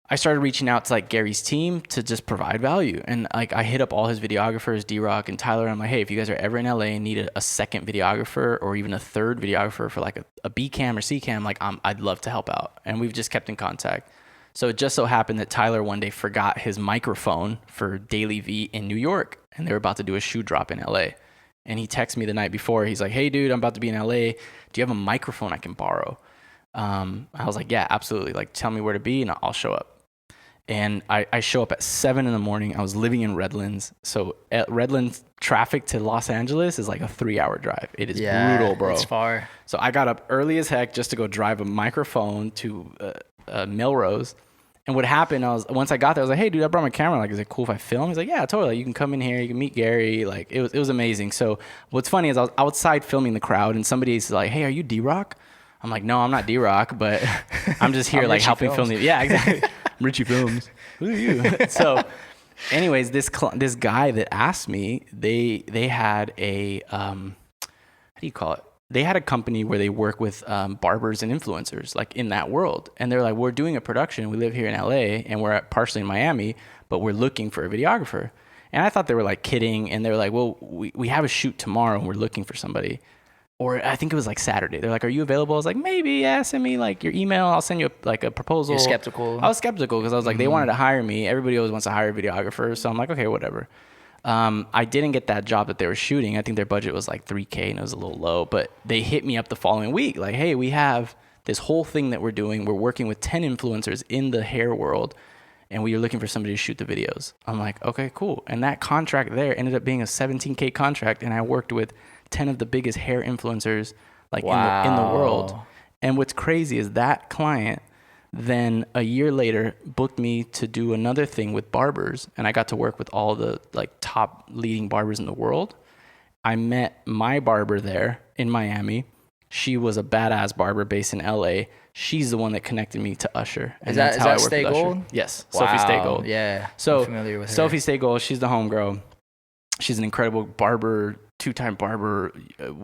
I started reaching out to like Gary's team to just provide value. And like, I hit up all his videographers, D-Rock and Tyler. And I'm like, hey, if you guys are ever in LA and need a second videographer or even a third videographer for like a B cam or C cam, like I'd love to help out. And we've just kept in contact. So it just so happened that Tyler one day forgot his microphone for Daily V in New York. And they were about to do a shoe drop in LA. And he texted me the night before. He's like, hey, dude, I'm about to be in LA. Do you have a microphone I can borrow? I was like, yeah, absolutely. Like, tell me where to be and I'll show up. And I show up at 7 a.m. I was living in Redlands. So at Redlands, traffic to Los Angeles is like a 3-hour drive. It is brutal, bro. It's far. So I got up early as heck just to go drive a microphone to Melrose. And what happened, once I got there, I was like, hey, dude, I brought my camera. Like, is it cool if I film? He's like, yeah, totally. You can come in here. You can meet Gary. Like, it was amazing. So what's funny is I was outside filming the crowd, and somebody's like, hey, are you D-Rock? I'm like, no, I'm not D-Rock, but I'm just here, like, helping film. Yeah, exactly. I'm Richy Films. Who are you? So anyways, this guy that asked me, they had a, how do you call it? They had a company where they work with barbers and influencers, like in that world. And they're like, we're doing a production. We live here in LA and we're partially in Miami, but we're looking for a videographer. And I thought they were like kidding. And they were like, well, we have a shoot tomorrow and we're looking for somebody. Or I think it was like Saturday. They're like, are you available? I was like, maybe, yeah, send me like your email. I'll send you a proposal. You're skeptical. I was skeptical because I was like, they wanted to hire me. Everybody always wants to hire a videographer. So I'm like, okay, whatever. I didn't get that job that they were shooting. I think their budget was like $3,000 and it was a little low, but they hit me up the following week. Like, hey, we have this whole thing that we're doing. We're working with 10 influencers in the hair world and we are looking for somebody to shoot the videos. I'm like, okay, cool. And that contract there ended up being a $17,000 contract. And I worked with 10 of the biggest hair influencers like in the world. And what's crazy is that client Then a year later, booked me to do another thing with barbers, and I got to work with all the like top leading barbers in the world. I met my barber there in Miami. She was a badass barber based in LA. She's the one that connected me to Usher. And that's how I worked with Usher. Yes, Wow. Sophie Stay Gold. Yeah, so I'm familiar with her. Sophie Stay Gold, she's the homegirl. She's an incredible barber, 2-time barber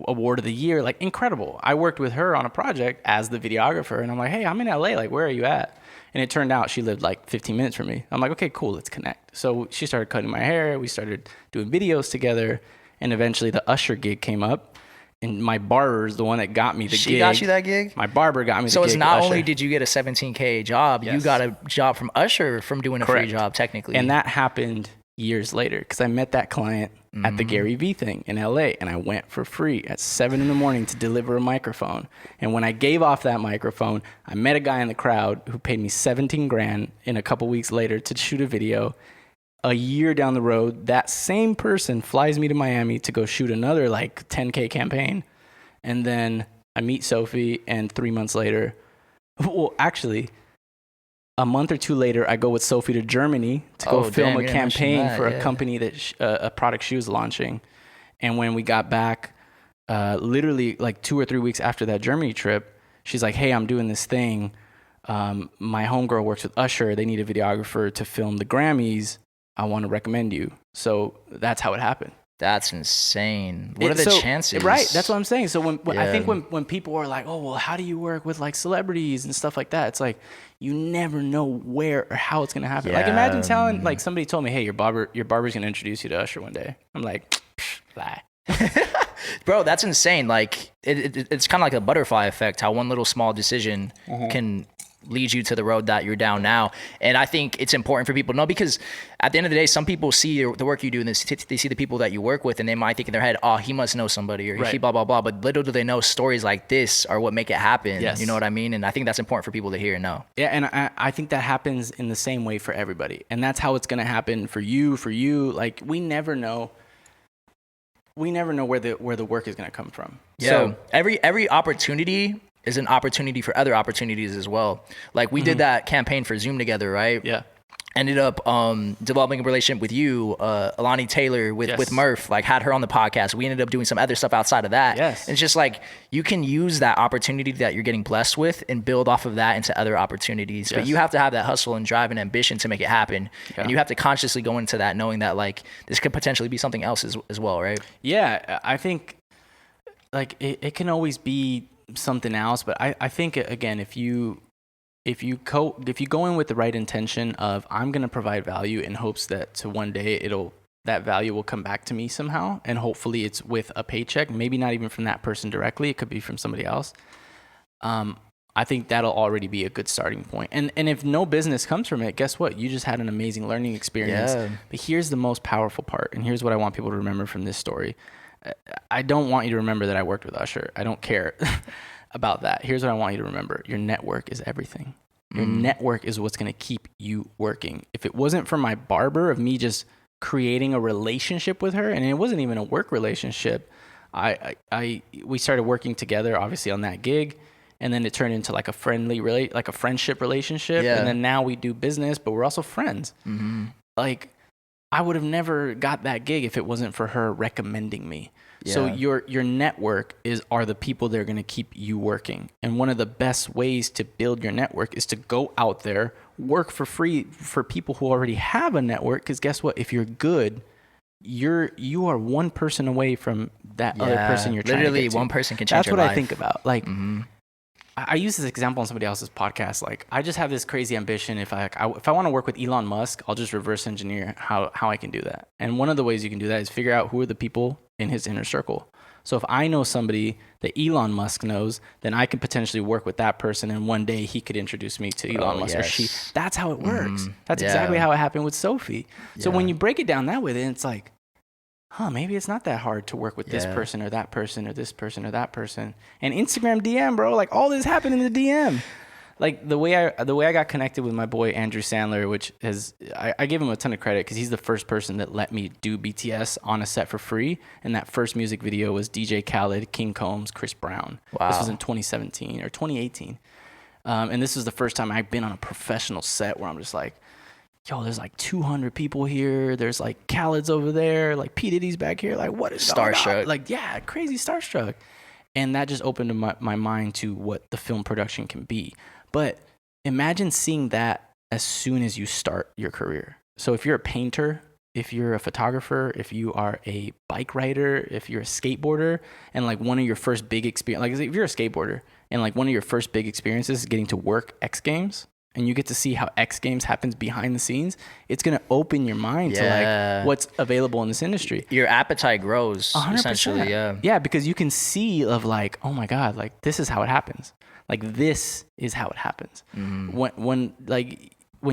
award of the year, like incredible. I worked with her on a project as the videographer, and I'm like, hey, I'm in LA, like where are you at? And it turned out she lived like 15 minutes from me. I'm like, okay, cool, let's connect. So she started cutting my hair, we started doing videos together, and eventually the Usher gig came up. And my barber is the one that got me the gig. She got you that gig? My barber got me the gig. So it's not only did you get a $17K job, Yes. you got a job from Usher from doing a Correct. free job, technically. And that happened years later because I met that client at the Gary Vee thing in LA, and I went for free at 7 a.m. to deliver a microphone. And when I gave off that microphone, I met a guy in the crowd who paid me 17 grand in a couple weeks later to shoot a video. A year down the road, that same person flies me to Miami to go shoot another like 10K campaign. And then I meet Sophie, and 3 months later, well, actually, a month or two later, I go with Sophie to Germany to go film a campaign for a company that a product she was launching. And when we got back, literally like 2 or 3 weeks after that Germany trip, she's like, hey, I'm doing this thing. My homegirl works with Usher. They need a videographer to film the Grammys. I want to recommend you. So that's how it happened. That's insane. What are the chances? Right. That's what I'm saying. So I think when people are like, oh, well, how do you work with like celebrities and stuff like that? It's like, you never know where or how it's going to happen. Like imagine telling, like somebody told me, hey, your barber's going to introduce you to Usher one day. I'm like, lie. Bro, that's insane. Like it's kind of like a butterfly effect, how one little small decision can lead you to the road that you're down now. And I think it's important for people to know, because at the end of the day, some people see the work you do and they see the people that you work with, and they might think in their head, oh, he must know somebody, or he blah, blah, blah. But little do they know stories like this are what make it happen. Yes. You know what I mean? And I think that's important for people to hear and know. Yeah, and I think that happens in the same way for everybody. And that's how it's going to happen for you. Like, we never know where the work is going to come from. Yeah. So every opportunity is an opportunity for other opportunities as well. Like we did that campaign for Zoom together, right? Yeah. Ended up developing a relationship with you, Alani Taylor with Murph, like had her on the podcast. We ended up doing some other stuff outside of that. Yes. And it's just like, you can use that opportunity that you're getting blessed with and build off of that into other opportunities. Yes. But you have to have that hustle and drive and ambition to make it happen. Yeah. And you have to consciously go into that knowing that like this could potentially be something else as well, right? Yeah. I think like it can always be something else, but I think again, if you go in with the right intention of I'm going to provide value in hopes that to one day that value will come back to me somehow, and hopefully it's with a paycheck, maybe not even from that person directly, it could be from somebody else. I think that'll already be a good starting point. And if no business comes from it, guess what? You just had an amazing learning experience. Yeah. But here's the most powerful part, and here's what I want people to remember from this story. I don't want you to remember that I worked with Usher. I don't care about that. Here's what I want you to remember. Your network is everything. Your network is what's going to keep you working. If it wasn't for my barber, of me just creating a relationship with her, and it wasn't even a work relationship, we started working together, obviously, on that gig, and then it turned into like a friendship relationship, and then now we do business, but we're also friends. Like, I would have never got that gig if it wasn't for her recommending me. Yeah. So your network are the people that are going to keep you working. And one of the best ways to build your network is to go out there, work for free for people who already have a network. Because guess what? If you're good, you are one person away from that other person you're trying to get to. Literally, one person can change your life. That's what I think about. Like, I use this example on somebody else's podcast. Like, I just have this crazy ambition. If I want to work with Elon Musk, I'll just reverse engineer how I can do that. And one of the ways you can do that is figure out who are the people in his inner circle. So if I know somebody that Elon Musk knows, then I could potentially work with that person, and one day he could introduce me to Elon Musk or she. That's how it works. That's exactly how it happened with Sophie. So when you break it down that way, then it's like, maybe it's not that hard to work with this person or that person or this person or that person. And Instagram DM, bro, like all this happened in the DM. Like the way I got connected with my boy Andrew Sandler, which I give him a ton of credit because he's the first person that let me do BTS on a set for free. And that first music video was DJ Khaled, King Combs, Chris Brown. Wow. This was in 2017 or 2018. And this was the first time I've been on a professional set where I'm just like, yo, there's like 200 people here. There's like Khaled's over there. Like P. Diddy's back here. Like, what is Starstruck. Like, yeah, crazy starstruck. And that just opened my mind to what the film production can be. But imagine seeing that as soon as you start your career. So if you're a painter, if you're a photographer, if you are a bike rider, if you're a skateboarder, and like one of your first big experience, like if you're a skateboarder and like one of your first big experiences is getting to work X Games, and you get to see how X Games happens behind the scenes, it's going to open your mind to like what's available in this industry. Your appetite grows 100%. essentially. Yeah, because you can see of like, oh my God, like this is how it happens. Like this is how it happens. When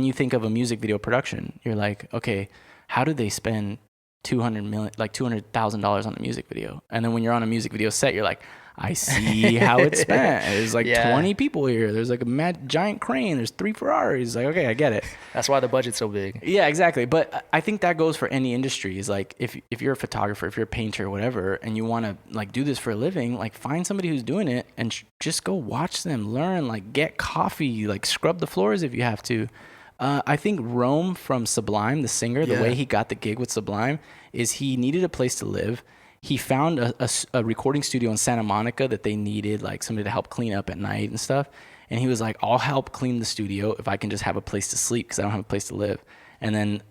you think of a music video production, you're like, okay, how did they spend $200,000 on a music video? And then when you're on a music video set, you're like, I see how it's spent. There's like 20 people here. There's like a giant crane. There's 3 Ferraris. Like, okay, I get it. That's why the budget's so big. Yeah, exactly. But I think that goes for any industry. Is like if you're a photographer, if you're a painter, whatever, and you want to like do this for a living, like find somebody who's doing it and just go watch them, learn, like get coffee, like scrub the floors if you have to. I think Rome from Sublime, the singer, the way he got the gig with Sublime is he needed a place to live. He found a recording studio in Santa Monica that they needed like somebody to help clean up at night and stuff. And he was like, I'll help clean the studio if I can just have a place to sleep because I don't have a place to live. And then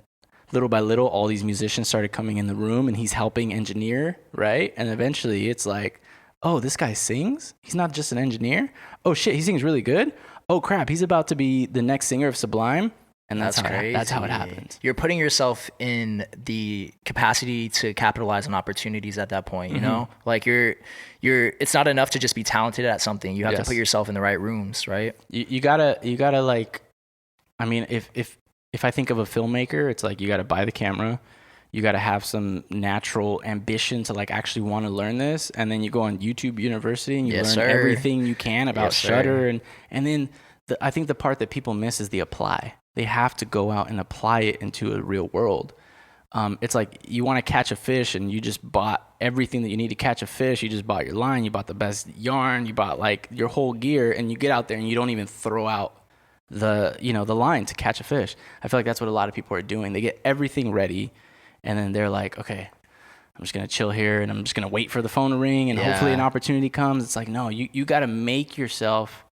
little by little, all these musicians started coming in the room and he's helping engineer, right? And eventually it's like, oh, this guy sings? He's not just an engineer? Oh shit, he sings really good? Oh crap, he's about to be the next singer of Sublime. And that's how it happens. You're putting yourself in the capacity to capitalize on opportunities at that point, you know? Like you're it's not enough to just be talented at something. You have to put yourself in the right rooms, right? You gotta like, I mean, if I think of a filmmaker, it's like you gotta buy the camera, you gotta have some natural ambition to like actually want to learn this, and then you go on YouTube University and you learn everything you can about Shutter, and then I think the part that people miss is the apply. They have to go out and apply it into a real world. It's like you want to catch a fish and you just bought everything that you need to catch a fish. You just bought your line, you bought the best yarn, you bought like your whole gear, and you get out there and you don't even throw out the line to catch a fish. I feel like that's what a lot of people are doing. They get everything ready and then they're like, okay, I'm just going to chill here and I'm just going to wait for the phone to ring and hopefully an opportunity comes. It's like, no, you got to make yourself,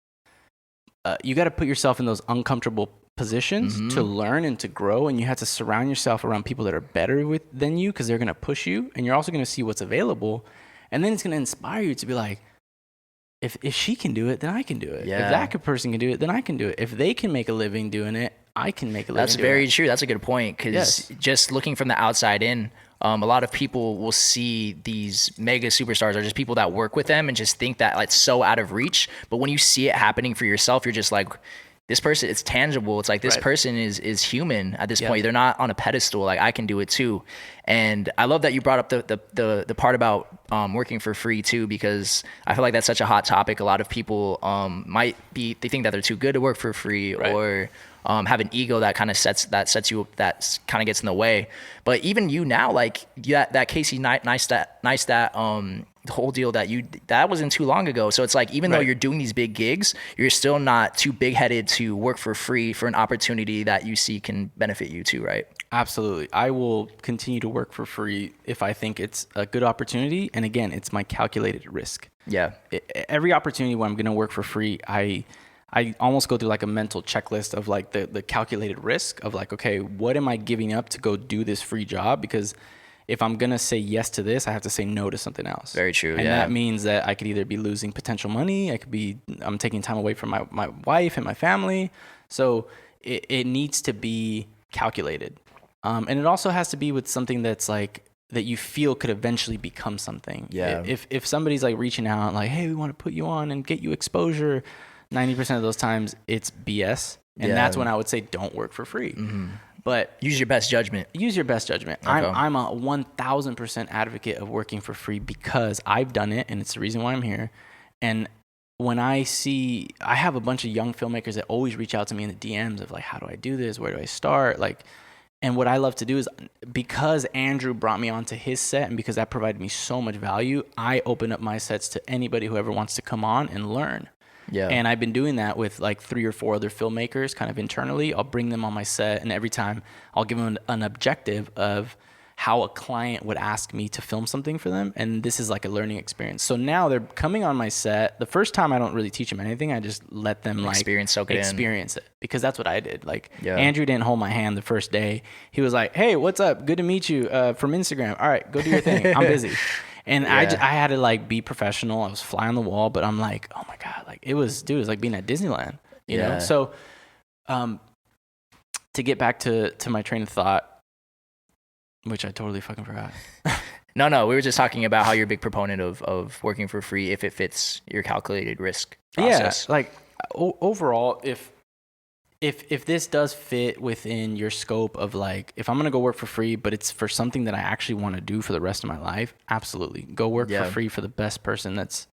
you got to put yourself in those uncomfortable positions to learn and to grow, and you have to surround yourself around people that are better than you because they're going to push you, and you're also going to see what's available, and then it's going to inspire you to be like, if she can do it, then I can do it. If that person can do it, then I can do it. If they can make a living doing it, I can make a living. That's very true. That's a good point, because just looking from the outside in, a lot of people will see these mega superstars or just people that work with them and just think that it's so out of reach. But when you see it happening for yourself, you're just like, this person, it's tangible. It's like this person is human at this point. They're not on a pedestal. Like I can do it too. And I love that you brought up the part about working for free too, because I feel like that's such a hot topic. A lot of people they think that they're too good to work for free, or have an ego that kind of sets you up, that kind of gets in the way. But even you now, like that Casey Neistat, the whole deal that wasn't too long ago. So it's like, even though you're doing these big gigs, you're still not too big headed to work for free for an opportunity that you see can benefit you too, right? Absolutely. I will continue to work for free if I think it's a good opportunity. And again, it's my calculated risk. Yeah. Every opportunity where I'm going to work for free, I almost go through like a mental checklist of like the calculated risk of like, okay, what am I giving up to go do this free job? Because if I'm going to say yes to this, I have to say no to something else. Very true. And that means that I could either be losing potential money. I'm taking time away from my wife and my family. So it needs to be calculated. And it also has to be with something that's like, that you feel could eventually become something. Yeah. If somebody's like reaching out like, hey, we want to put you on and get you exposure, 90% of those times it's BS. And that's when I would say don't work for free. But use your best judgment. Use your best judgment. Okay. I'm a 1,000% advocate of working for free because I've done it, and it's the reason why I'm here. And when I have a bunch of young filmmakers that always reach out to me in the DMs of like, how do I do this? Where do I start? Like, and what I love to do is, because Andrew brought me onto his set and because that provided me so much value, I open up my sets to anybody who ever wants to come on and learn. Yeah. And I've been doing that with like 3 or 4 other filmmakers kind of internally. I'll bring them on my set, and every time I'll give them an objective of how a client would ask me to film something for them. And this is like a learning experience. So now they're coming on my set. The first time I don't really teach them anything. I just let them like experience it, because that's what I did. Like Andrew didn't hold my hand the first day. He was like, hey, what's up? Good to meet you from Instagram. All right, go do your thing. I'm busy. And I had to like be professional. I was fly on the wall, but I'm like, oh my God, like it was like being at Disneyland, you know? So to get back to my train of thought, which I totally fucking forgot. No, we were just talking about how you're a big proponent of working for free if it fits your calculated risk process. Yeah, like overall, if this does fit within your scope of like, if I'm gonna go work for free, but it's for something that I actually want to do for the rest of my life, absolutely go work for free for the best person that's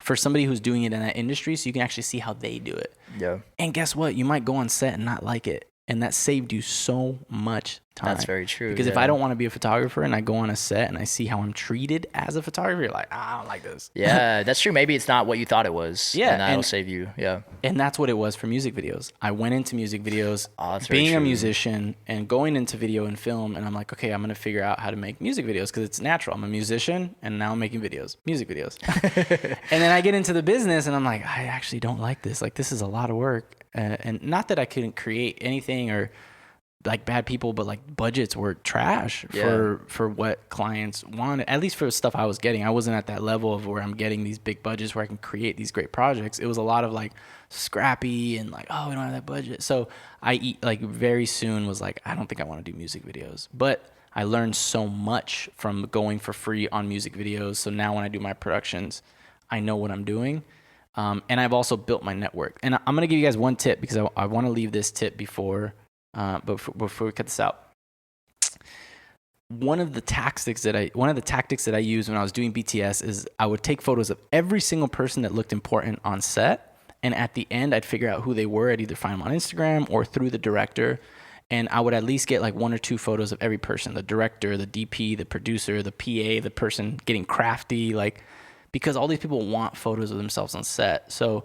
for somebody who's doing it in that industry, so you can actually see how they do it. Yeah. And guess what? You might go on set and not like it, and that saved you so much time. That's very true. Because if I don't want to be a photographer and I go on a set and I see how I'm treated as a photographer, you're like, I don't like this. Yeah, that's true. Maybe it's not what you thought it was. Yeah. And that'll save you. Yeah. And that's what it was for music videos. I went into music videos being a musician and going into video and film. And I'm like, okay, I'm going to figure out how to make music videos because it's natural. I'm a musician and now I'm making music videos. And then I get into the business and I'm like, I actually don't like this. Like, this is a lot of work. And not that I couldn't create anything or like bad people, but like budgets were trash for what clients wanted, at least for stuff I was getting. I wasn't at that level of where I'm getting these big budgets where I can create these great projects. It was a lot of like scrappy and like, oh, we don't have that budget. So I like very soon was like, I don't think I want to do music videos, but I learned so much from going for free on music videos. So now when I do my productions, I know what I'm doing. And I've also built my network. And I'm going to give you guys one tip because I want to leave this tip before we cut this out. One of the tactics that I used when I was doing BTS is I would take photos of every single person that looked important on set. And at the end, I'd figure out who they were. I'd either find them on Instagram or through the director. And I would at least get like 1 or 2 photos of every person, the director, the DP, the producer, the PA, the person getting crafty, like, because all these people want photos of themselves on set. So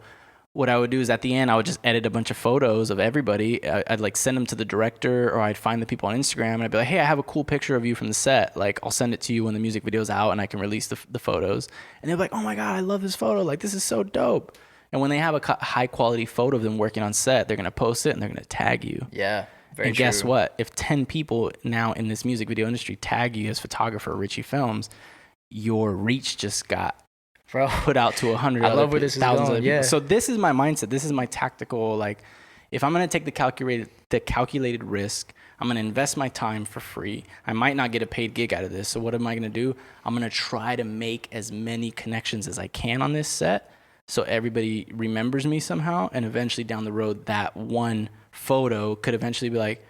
what I would do is at the end, I would just edit a bunch of photos of everybody. I'd like send them to the director, or I'd find the people on Instagram and I'd be like, hey, I have a cool picture of you from the set. Like, I'll send it to you when the music video's out and I can release the photos. And they're like, oh my God, I love this photo. Like, this is so dope. And when they have a high quality photo of them working on set, they're going to post it and they're going to tag you. Yeah. Very and true. Guess what? If 10 people now in this music video industry tag you as photographer Richy Films, your reach just got put out to 100 I love where this is going. Yeah. So this is my mindset. This is my tactical, like, if I'm going to take the calculated risk, I'm going to invest my time for free. I might not get a paid gig out of this. So what am I going to do? I'm going to try to make as many connections as I can on this set so everybody remembers me somehow. And eventually down the road, that one photo could eventually be like,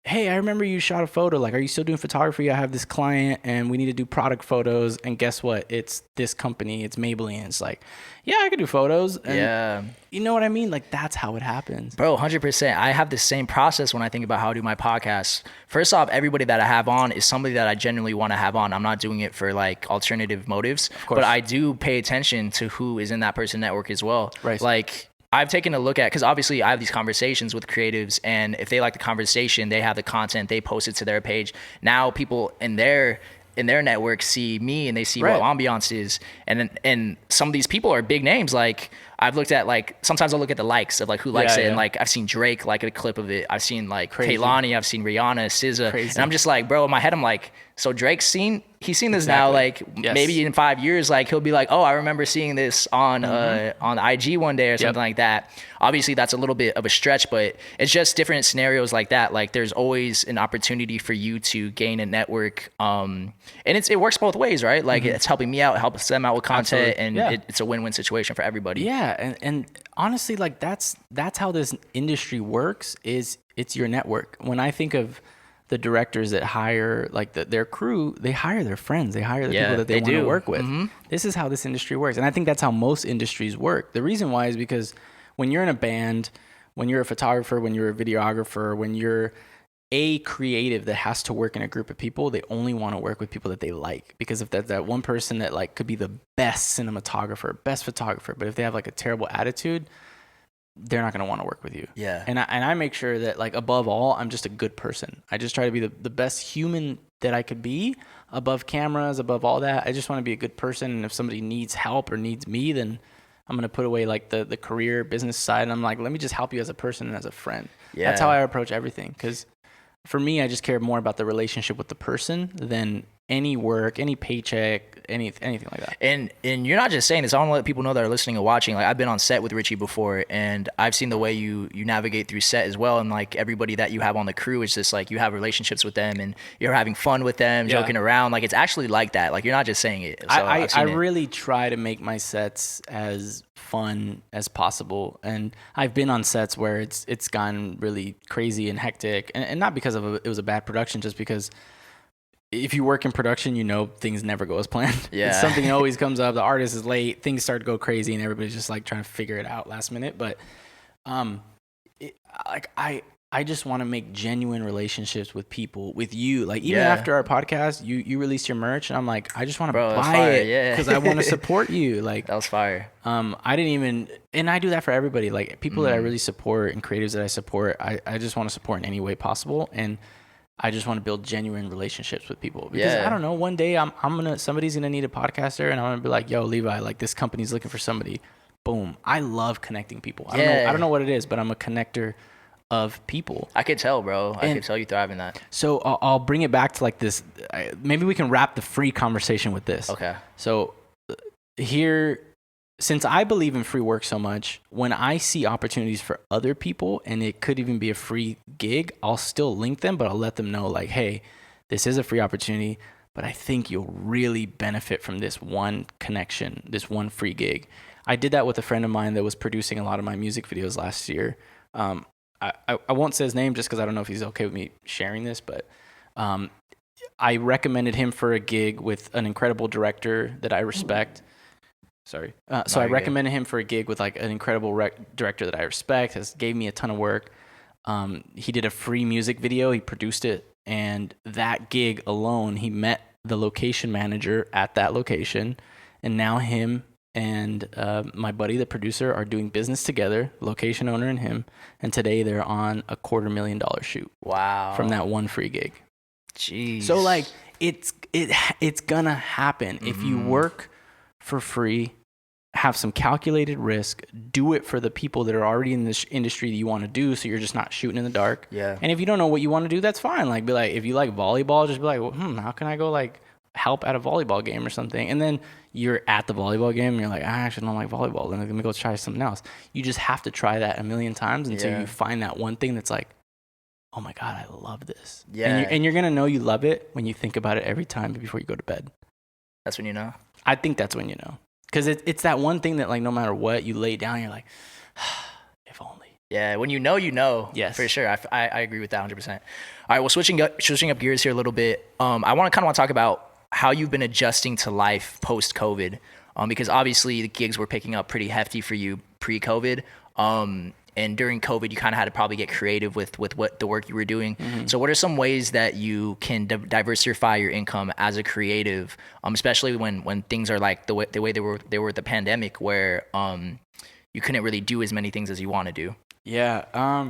hey, I remember you shot a photo. Like, are you still doing photography? I have this client and we need to do product photos. And guess what? It's this company. It's Maybelline. It's like, yeah, I could do photos. And yeah. You know what I mean? Like, that's how it happens. Bro, 100%. I have the same process when I think about how I do my podcast. First off, everybody that I have on is somebody that I genuinely want to have on. I'm not doing it for like alternative motives, but I do pay attention to who is in that person network as well. Right. Like, I've taken a look at, because obviously I have these conversations with creatives, and if they like the conversation, they have the content, they post it to their page. Now people in their network see me and they see what Ambiance is. And some of these people are big names. Like, I've looked at, like, sometimes I'll look at the likes of like who likes it. And like, I've seen Drake like a clip of it. I've seen like Kehlani, I've seen Rihanna, SZA. And I'm just like, bro, in my head, I'm like, so Drake's he's seen this now, like maybe in 5 years, like he'll be like, oh, I remember seeing this on IG one day or something like that. Obviously that's a little bit of a stretch, but it's just different scenarios like that. Like, there's always an opportunity for you to gain a network. And it works both ways, right? Like, it's helping me out, helps them out with content. Absolutely. And it's a win-win situation for everybody. Yeah. And honestly, like, that's how this industry works, is it's your network. When I think of the directors that hire like their crew, they hire their friends, they hire the people that they want to work with. This is how this industry works. And I think that's how most industries work. The reason why is because when you're in a band, when you're a photographer, when you're a videographer, when you're a creative that has to work in a group of people, they only want to work with people that they like. Because if that's that one person that like could be the best cinematographer, best photographer, but if they have like a terrible attitude, they're not going to want to work with you. Yeah. And I make sure that like above all, I'm just a good person. I just try to be the best human that I could be, above cameras, above all that. I just want to be a good person. And if somebody needs help or needs me, then I'm going to put away like the career business side. And I'm like, let me just help you as a person and as a friend. Yeah. That's how I approach everything. Because for me, I just care more about the relationship with the person than any work, any paycheck, anything like that. And you're not just saying this. I want to let people know that are listening and watching. Like, I've been on set with Richy before, and I've seen the way you navigate through set as well. And like everybody that you have on the crew, it's just like you have relationships with them, and you're having fun with them, joking around. Like, it's actually like that. Like, you're not just saying it. So I really try to make my sets as fun as possible, and I've been on sets where it's gotten really crazy and hectic, and not because it was a bad production, just because if you work in production, you know things never go as planned. Yeah. Something always comes up. The artist is late. Things start to go crazy, and everybody's just like trying to figure it out last minute. But, I just want to make genuine relationships with people, with you. Like even after our podcast, you released your merch, and I'm like, I just want to buy it because I want to support you. Like that was fire. I didn't even, and I do that for everybody. Like people that I really support and creatives that I support, I just want to support in any way possible. And I just want to build genuine relationships with people because I don't know, one day somebody's going to need a podcaster, and I'm going to be like, yo, Levi, like this company's looking for somebody. Boom. I love connecting people. I don't know what it is, but I'm a connector of people. I could tell, bro. I could tell you thrive in that. So I'll bring it back to like this. Maybe we can wrap the free conversation with this. Okay. So here, since I believe in free work so much, when I see opportunities for other people, and it could even be a free gig, I'll still link them, but I'll let them know like, hey, this is a free opportunity, but I think you'll really benefit from this one connection, this one free gig. I did that with a friend of mine that was producing a lot of my music videos last year. I won't say his name just because I don't know if he's okay with me sharing this, but I recommended him for a gig with an incredible director that I respect. Sorry. So I recommended him for a gig with like an incredible director that I respect, gave me a ton of work. He did a free music video. He produced it. And that gig alone, he met the location manager at that location. And now him and my buddy, the producer, are doing business together, location owner and him. And today they're on a $250,000 shoot. Wow. From that one free gig. Jeez. So like it's gonna happen. If you work for free, have some calculated risk, do it for the people that are already in this industry that you want to do, so you're just not shooting in the dark. Yeah. And if you don't know what you want to do, that's fine. Like, be like, if you like volleyball, just be like, well, how can I go like help at a volleyball game or something? And then you're at the volleyball game and you're like, I actually don't like volleyball. Then let me go try something else. You just have to try that a million times until you find that one thing that's like, oh my God, I love this. Yeah. And you're going to know you love it when you think about it every time before you go to bed. That's when you know? I think that's when you know. Because it's that one thing that like no matter what, you lay down, you're like, if only. Yeah, when you know, you know. Yes. For sure. I agree with that 100%. All right, well, switching up gears here a little bit, I want to talk about how you've been adjusting to life post-COVID, because obviously the gigs were picking up pretty hefty for you pre-COVID. And during COVID, you kind of had to probably get creative with what the work you were doing. Mm-hmm. So what are some ways that you can diversify your income as a creative, especially when things are like the way they were with the pandemic, where you couldn't really do as many things as you want to do? Yeah.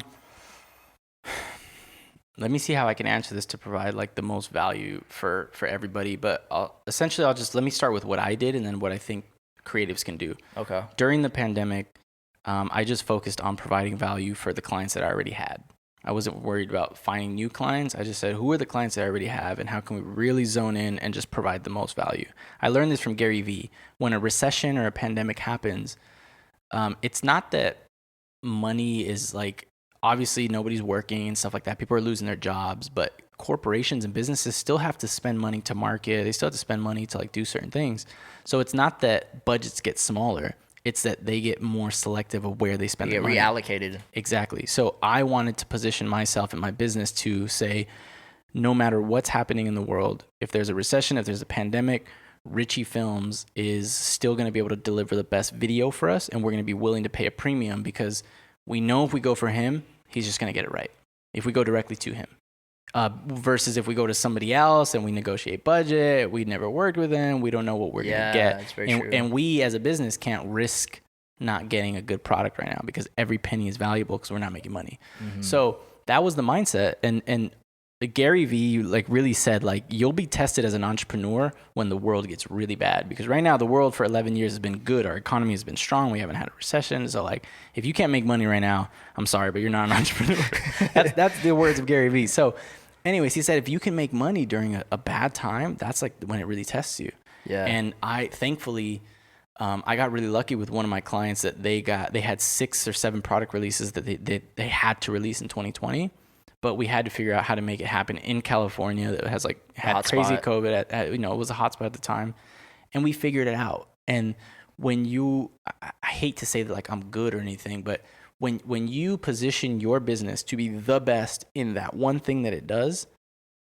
Let me see how I can answer this to provide like the most value for everybody. But let me start with what I did and then what I think creatives can do. Okay. During the pandemic, I just focused on providing value for the clients that I already had. I wasn't worried about finding new clients. I just said, who are the clients that I already have and how can we really zone in and just provide the most value? I learned this from Gary Vee. When a recession or a pandemic happens, it's not that money is like, obviously nobody's working and stuff like that. People are losing their jobs, but corporations and businesses still have to spend money to market. They still have to spend money to like do certain things. So it's not that budgets get smaller. It's that they get more selective of where they spend their money. Reallocated. Exactly. So I wanted to position myself and my business to say, no matter what's happening in the world, if there's a recession, if there's a pandemic, Richy Films is still going to be able to deliver the best video for us, and we're going to be willing to pay a premium because we know if we go for him, he's just going to get it right. If we go directly to him. Versus if we go to somebody else and we negotiate budget, we never worked with them, we don't know what we're gonna get. That's very true. And we as a business can't risk not getting a good product right now because every penny is valuable because we're not making money. So that was the mindset. And Gary Vee like really said like you'll be tested as an entrepreneur when the world gets really bad, because right now the world for 11 years has been good. Our economy has been strong. We haven't had a recession. So like if you can't make money right now, I'm sorry, but you're not an entrepreneur. That's the words of Gary Vee. So anyways, he said if you can make money during a bad time, that's like when it really tests you. Yeah. And I thankfully I got really lucky with one of my clients that they had 6 or 7 product releases that they had to release in 2020. But we had to figure out how to make it happen in California that had crazy COVID. It was a hotspot at the time, and we figured it out. And when I hate to say that like I'm good or anything, but when you position your business to be the best in that one thing that it does,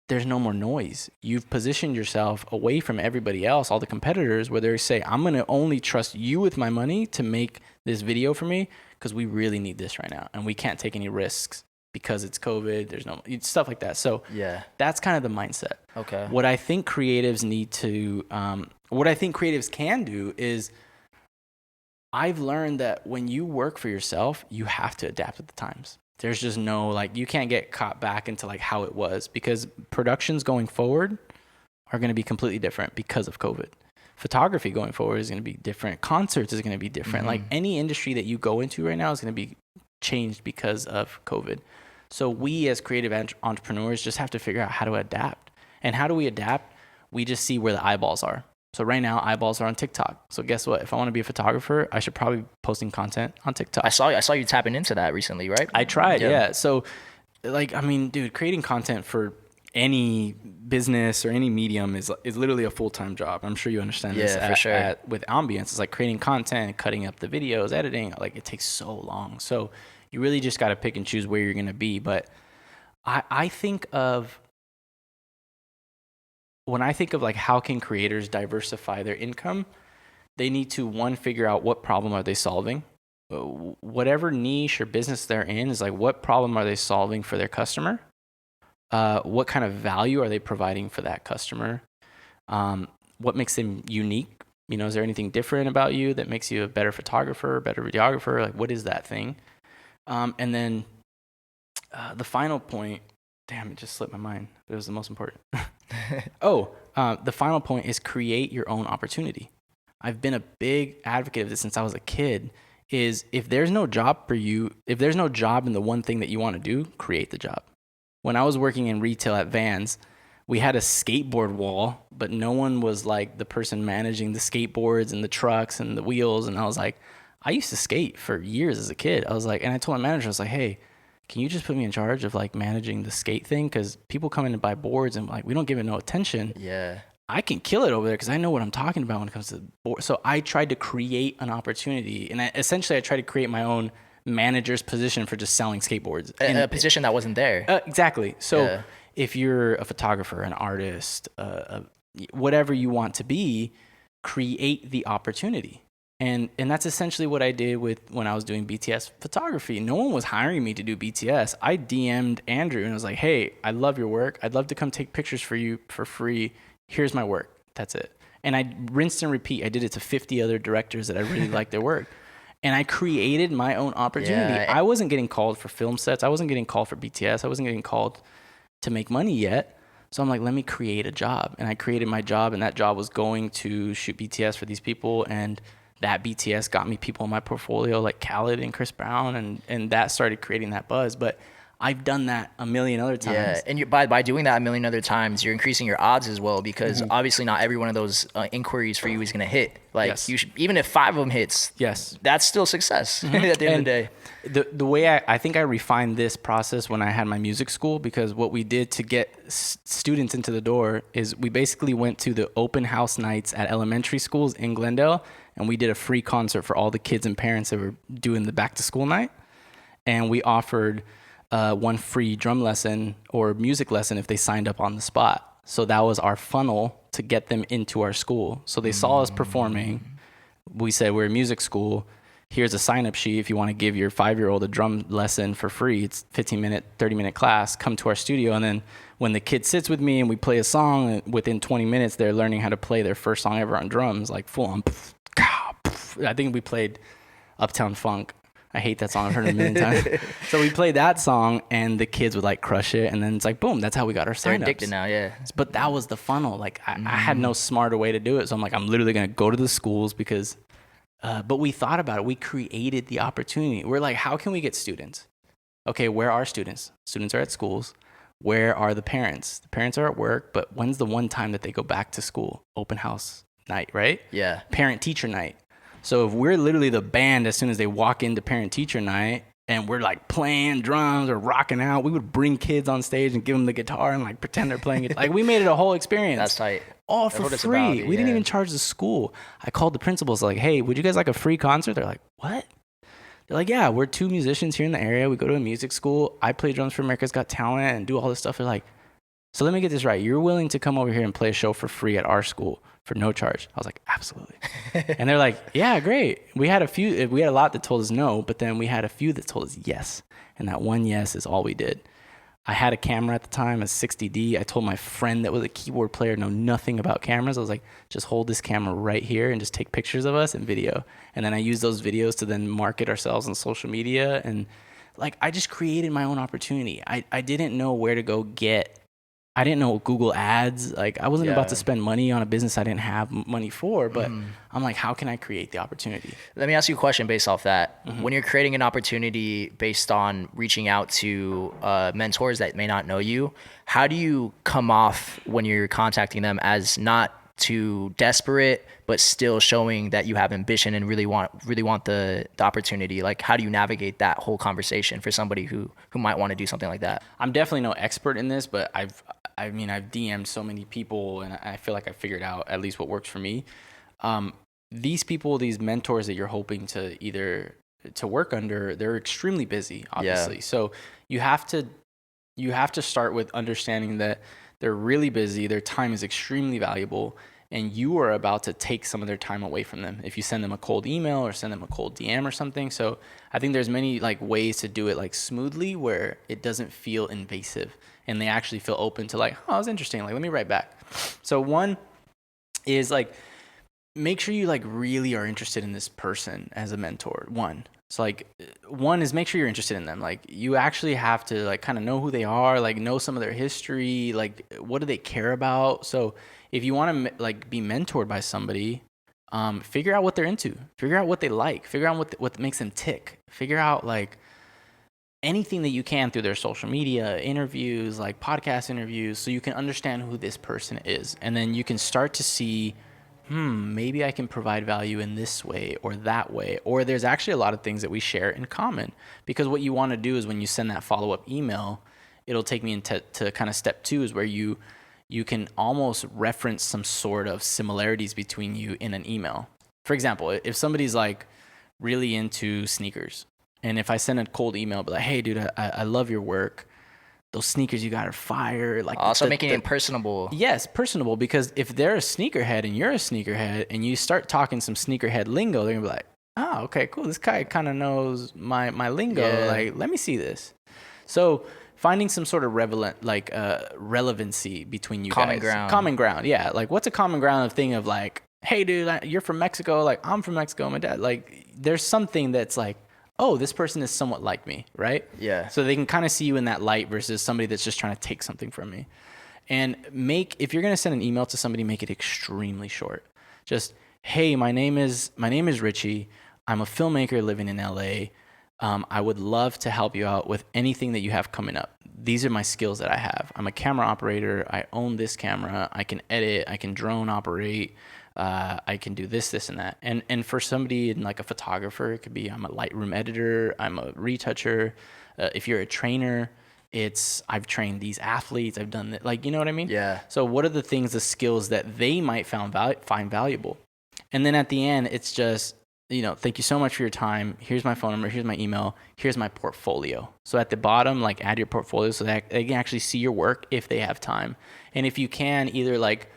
there's no more noise. You've positioned yourself away from everybody else, all the competitors, where they say, I'm going to only trust you with my money to make this video for me because we really need this right now, and we can't take any risks. Because it's COVID, there's no stuff like that. So yeah, that's kind of the mindset. Okay. What I think creatives what I think creatives can do is, I've learned that when you work for yourself, you have to adapt with the times. There's just no, like, you can't get caught back into like how it was, because productions going forward are going to be completely different because of COVID. Photography going forward is going to be different. Concerts is going to be different. Like any industry that you go into right now is going to be changed because of COVID. So we as creative entrepreneurs just have to figure out how to adapt. And how do we adapt? We just see where the eyeballs are. So right now, eyeballs are on TikTok. So guess what? If I want to be a photographer, I should probably be posting content on TikTok. I saw you tapping into that recently, right? I tried, yeah. So like, I mean, dude, creating content for any business or any medium is literally a full-time job. I'm sure you understand this. Yeah, for sure. With Ambiance, it's like creating content, cutting up the videos, editing. Like it takes so long. So you really just got to pick and choose where you're going to be. But I think of, when I think of like how can creators diversify their income, they need to, one, figure out what problem are they solving. Whatever niche or business they're in is like, what problem are they solving for their customer? What kind of value are they providing for that customer? What makes them unique? Is there anything different about you that makes you a better photographer, better videographer? Like, what is that thing? And then the final point, damn, it just slipped my mind. It was the most important. The final point is create your own opportunity. I've been a big advocate of this since I was a kid, is if there's no job for you, if there's no job in the one thing that you want to do, create the job. When I was working in retail at Vans, we had a skateboard wall, but no one was like the person managing the skateboards and the trucks and the wheels. And I was like, I used to skate for years as a kid. I was like, and I told my manager, I was like, hey, can you just put me in charge of like managing the skate thing? Because people come in to buy boards and like, we don't give it no attention. Yeah. I can kill it over there because I know what I'm talking about when it comes to the board. So I tried to create an opportunity, and I tried to create my own manager's position for just selling skateboards. A position that wasn't there. Exactly. So if you're a photographer, an artist, whatever you want to be, create the opportunity. And that's essentially what I did when I was doing BTS photography. No one was hiring me to do BTS. I DM'd Andrew and I was like, hey, I love your work. I'd love to come take pictures for you for free. Here's my work. That's it. And I rinsed and repeat. I did it to 50 other directors that I really liked their work. And I created my own opportunity. Yeah. I wasn't getting called for film sets. I wasn't getting called for BTS. I wasn't getting called to make money yet. So I'm like, let me create a job. And I created my job, and that job was going to shoot BTS for these people. And that BTS got me people in my portfolio like Khaled and Chris Brown, and that started creating that buzz. But I've done that a million other times. Yeah, and by doing that a million other times, you're increasing your odds as well, because obviously not every one of those inquiries for you is going to hit. Like you should, even if 5 of them hits, that's still success at the end of the day. The way I think I refined this process when I had my music school, because what we did to get students into the door is we basically went to the open house nights at elementary schools in Glendale, and we did a free concert for all the kids and parents that were doing the back to school night. And we offered one free drum lesson or music lesson if they signed up on the spot. So that was our funnel to get them into our school. So they saw us performing. We said we're a music school. here's a sign-up sheet if you want to give your 5-year-old a drum lesson for free. It's 15-minute, 30-minute class. Come to our studio, and then when the kid sits with me and we play a song, within 20 minutes they're learning how to play their first song ever on drums, like full on. I think we played Uptown Funk. I hate that song. I've heard it a million times. So we played that song, and the kids would like crush it, and then it's like boom, that's how we got our signups. They're addicted now, yeah. But that was the funnel. Like I had no smarter way to do it, so I'm like, I'm literally gonna go to the schools because. But we thought about it. We created the opportunity. We're like, how can we get students? Okay, where are students? Students are at schools. Where are the parents? The parents are at work, but when's the one time that they go back to school? Open house night, right? Yeah. Parent-teacher night. So if we're literally the band as soon as they walk into parent-teacher night and we're like playing drums or rocking out, we would bring kids on stage and give them the guitar and like pretend they're playing it. Like we made it a whole experience. That's tight. All for free. We didn't even charge the school. I called the principals like, hey, would you guys like a free concert? They're like, what? They're like, yeah, we're 2 musicians here in the area. We go to a music school. I play drums for America's Got Talent and do all this stuff. They're like, so let me get this right. You're willing to come over here and play a show for free at our school for no charge? I was like, absolutely. And they're like, yeah, great. We had a lot that told us no, but then we had a few that told us yes. And that one yes is all we did. I had a camera at the time, a 60D. I told my friend that was a keyboard player, know nothing about cameras. I was like, just hold this camera right here and just take pictures of us and video. And then I used those videos to then market ourselves on social media. And like, I just created my own opportunity. I didn't know where to go I didn't know Google ads. Like I wasn't about to spend money on a business I didn't have money for, but I'm like, how can I create the opportunity? Let me ask you a question based off that. When you're creating an opportunity based on reaching out to mentors that may not know you, how do you come off when you're contacting them as not too desperate, but still showing that you have ambition and really want the opportunity? Like, how do you navigate that whole conversation for somebody who might want to do something like that? I'm definitely no expert in this, but I've DM'd so many people, and I feel like I figured out at least what works for me. These people, these mentors that you're hoping to either to work under, they're extremely busy, obviously. Yeah. So you have to start with understanding that they're really busy. Their time is extremely valuable, and you are about to take some of their time away from them if you send them a cold email or send them a cold DM or something. So I think there's many like ways to do it like smoothly where it doesn't feel invasive and they actually feel open to like, oh, that was interesting. Like, let me write back. So one is like, make sure you like really are interested in this person as a mentor. So like one is make sure you're interested in them. Like you actually have to like kind of know who they are, like know some of their history, like what do they care about? So if you want to like be mentored by somebody, figure out what they're into, figure out what they like, figure out what makes them tick, figure out like anything that you can through their social media, interviews, like podcast interviews, so you can understand who this person is. And then you can start to see, maybe I can provide value in this way or that way. Or there's actually a lot of things that we share in common. Because what you want to do is when you send that follow-up email, it'll take me into kind of step 2 is where you can almost reference some sort of similarities between you in an email. For example, if somebody's like really into sneakers, and if I send a cold email, be like, hey, dude, I love your work. Those sneakers you got are fire. Like also making it personable. Yes, personable, because if they're a sneakerhead and you're a sneakerhead and you start talking some sneakerhead lingo, they're gonna be like, oh, okay, cool. This guy kind of knows my lingo. Yeah. Like, let me see this. So finding some sort of relevancy between you guys. Common ground. Yeah. Like what's a common ground thing of like, hey, dude, you're from Mexico. Like I'm from Mexico. My dad, like there's something that's like, oh, this person is somewhat like me, right? Yeah. So they can kind of see you in that light versus somebody that's just trying to take something from me. And if you're going to send an email to somebody, make it extremely short. Just, hey, my name is Richy. I'm a filmmaker living in LA. I would love to help you out with anything that you have coming up. These are my skills that I have. I'm a camera operator. I own this camera. I can edit. I can drone operate. I can do this, and that. And for somebody like a photographer, it could be I'm a Lightroom editor, I'm a retoucher. If you're a trainer, I've trained these athletes, I've done that. Like, you know what I mean? Yeah. So what are the skills that they might find valuable? And then at the end, it's just, thank you so much for your time. Here's my phone number. Here's my email. Here's my portfolio. So at the bottom, like add your portfolio so that they can actually see your work if they have time. And if you can, either like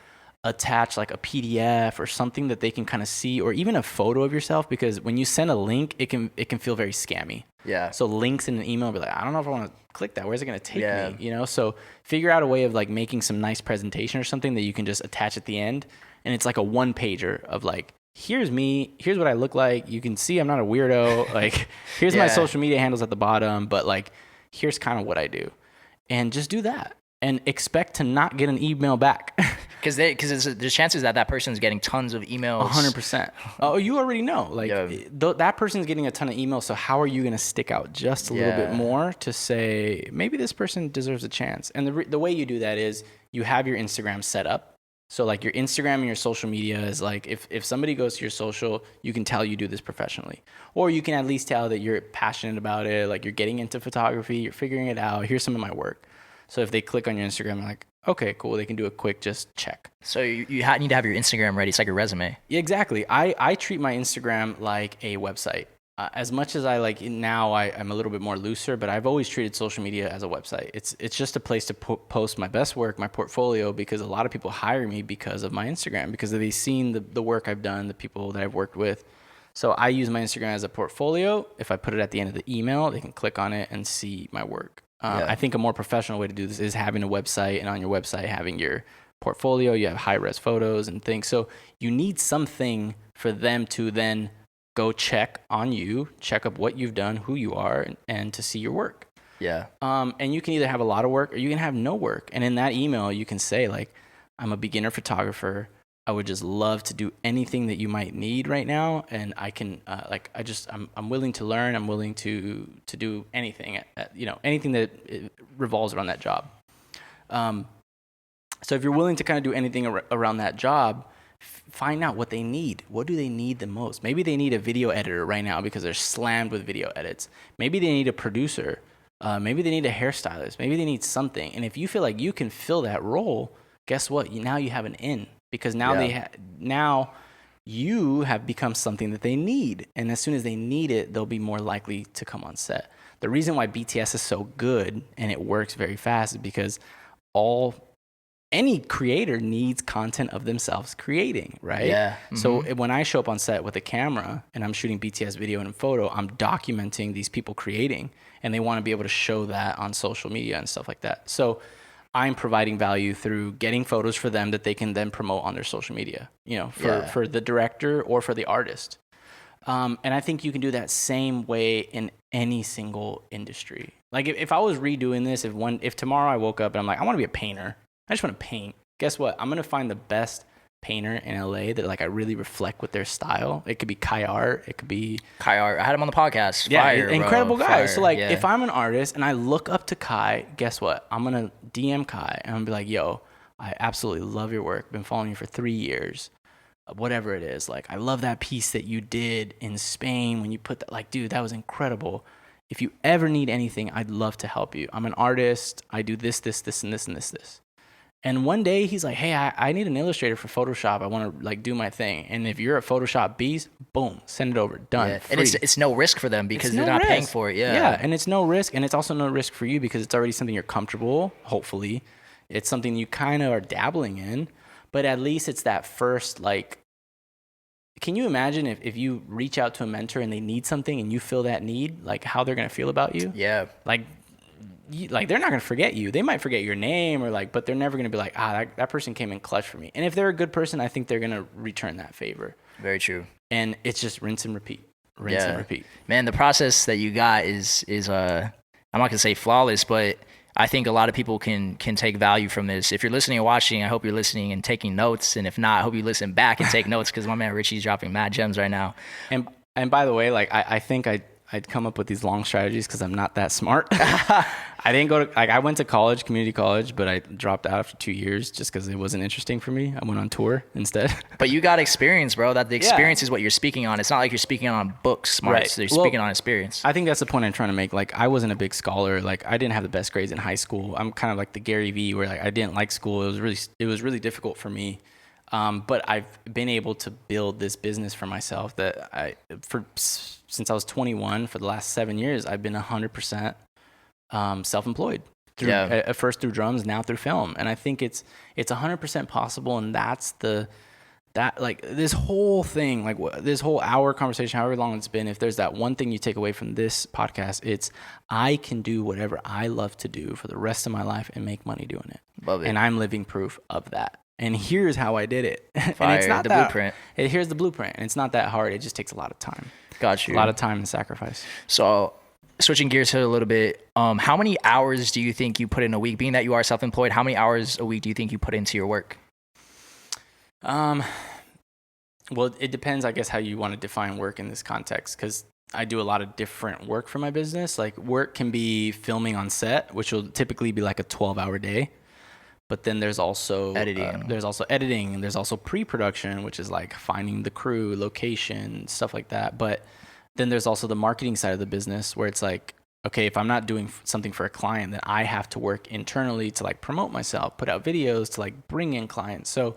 attach like a PDF or something that they can kind of see, or even a photo of yourself, because when you send a link, it can feel very scammy. Yeah. So links in an email will be like, I don't know if I want to click that. Where's it going to take Yeah. me? You know, so figure out a way of like making some nice presentation or something that you can just attach at the end. And it's like a one pager of like, here's me, here's what I look like. You can see I'm not a weirdo. Like, here's my social media handles at the bottom, but like, here's kind of what I do. And just do that and expect to not get an email back. Because there's chances that person's getting tons of emails. 100%. Oh, you already know. Like that person's getting a ton of emails. So how are you going to stick out just a little bit more to say, maybe this person deserves a chance? And the way you do that is you have your Instagram set up. So like your Instagram and your social media is like, if somebody goes to your social, you can tell you do this professionally, or you can at least tell that you're passionate about it. Like you're getting into photography, you're figuring it out. Here's some of my work. So if they click on your Instagram, they're like, okay, cool. They can do a quick just check. So you need to have your Instagram ready. It's like a resume. Yeah, exactly. I treat my Instagram like a website. As much as I like now, I'm a little bit more looser, but I've always treated social media as a website. It's just a place to post my best work, my portfolio, because a lot of people hire me because of my Instagram, because they've seen the work I've done, the people that I've worked with. So I use my Instagram as a portfolio. If I put it at the end of the email, they can click on it and see my work. I think a more professional way to do this is having a website, and on your website having your portfolio, you have high-res photos and things. So you need something for them to then go check on you, check up what you've done, who you are, and to see your work. Yeah. And you can either have a lot of work or you can have no work. And in that email, you can say like, I'm a beginner photographer. I would just love to do anything that you might need right now, and I can I'm willing to learn. I'm willing to do anything, anything that revolves around that job. So if you're willing to kind of do anything around that job, find out what they need. What do they need the most? Maybe they need a video editor right now because they're slammed with video edits. Maybe they need a producer. Maybe they need a hairstylist. Maybe they need something. And if you feel like you can fill that role, guess what? Now you have an in. Because now now you have become something that they need. And as soon as they need it, they'll be more likely to come on set. The reason why BTS is so good and it works very fast is because any creator needs content of themselves creating, right? Yeah. Mm-hmm. So when I show up on set with a camera and I'm shooting BTS video and photo, I'm documenting these people creating, and they want to be able to show that on social media and stuff like that. So I'm providing value through getting photos for them that they can then promote on their social media, for the director or for the artist. And I think you can do that same way in any single industry. Like if I was redoing this, if tomorrow I woke up and I'm like, I want to be a painter. I just want to paint. Guess what? I'm going to find the best painter in LA that like I really reflect with their style. It could be Kai Art. It could be Kai Art. I had him on the podcast. Yeah, Fire, incredible bro. guy. Fire. So like, if I'm an artist and I look up to Kai, guess what? I'm gonna DM Kai and I'm gonna be like, "Yo, I absolutely love your work. Been following you for 3 years. Whatever it is, like I love that piece that you did in Spain when you put that. Like, dude, that was incredible. If you ever need anything, I'd love to help you. I'm an artist. I do this, and this." And one day he's like, hey, I need an illustrator for Photoshop. I want to like do my thing. And if you're a Photoshop beast, boom, send it over. Done. Yeah. And it's no risk for them because they're not paying for it. Yeah. Yeah. And it's no risk. And it's also no risk for you because it's already something you're comfortable. Hopefully it's something you kind of are dabbling in, but at least it's that first, like, can you imagine if you reach out to a mentor and they need something and you fill that need, like how they're going to feel about you? Yeah. Like they're not going to forget you. They might forget your name but they're never going to be like, that person came in clutch for me. And if they're a good person, I think they're going to return that favor. Very true. And it's just rinse and repeat. Rinse and repeat. Man, the process that you got is I'm not going to say flawless, but I think a lot of people can take value from this. If you're listening and watching, I hope you're listening and taking notes. And if not, I hope you listen back and take notes because my man Richy's dropping mad gems right now. And by the way, like I think I'd come up with these long strategies because I'm not that smart. I didn't go to, like, I went to college, community college, but I dropped out after 2 years just because it wasn't interesting for me. I went on tour instead. But you got experience, bro. The experience is what you're speaking on. It's not like you're speaking on book smarts. Right. You're speaking on experience. I think that's the point I'm trying to make. Like, I wasn't a big scholar. Like, I didn't have the best grades in high school. I'm kind of like the Gary Vee where, like, I didn't like school. It was really difficult for me. But I've been able to build this business for myself that since I was 21 for the last 7 years, I've been 100% self-employed. through at first through drums, now through film. And I think it's 100% possible. And that's like this whole thing, like this whole hour conversation, however long it's been, if there's that one thing you take away from this podcast, it's I can do whatever I love to do for the rest of my life and make money doing it. Love it. And I'm living proof of that. And here's how I did it. Fire, and it's not the that, blueprint. Here's the blueprint. And it's not that hard. It just takes a lot of time. Got you. A lot of time and sacrifice. So switching gears here a little bit, how many hours do you think you put in a week? Being that you are self-employed, how many hours a week do you think you put into your work? Well, it depends, I guess, how you want to define work in this context, because I do a lot of different work for my business. Like work can be filming on set, which will typically be like a 12-hour day. But then there's also editing. And there's also pre-production, which is like finding the crew, location, stuff like that. But then there's also the marketing side of the business, where it's like, okay, if I'm not doing something for a client, then I have to work internally to like promote myself, put out videos to like bring in clients. So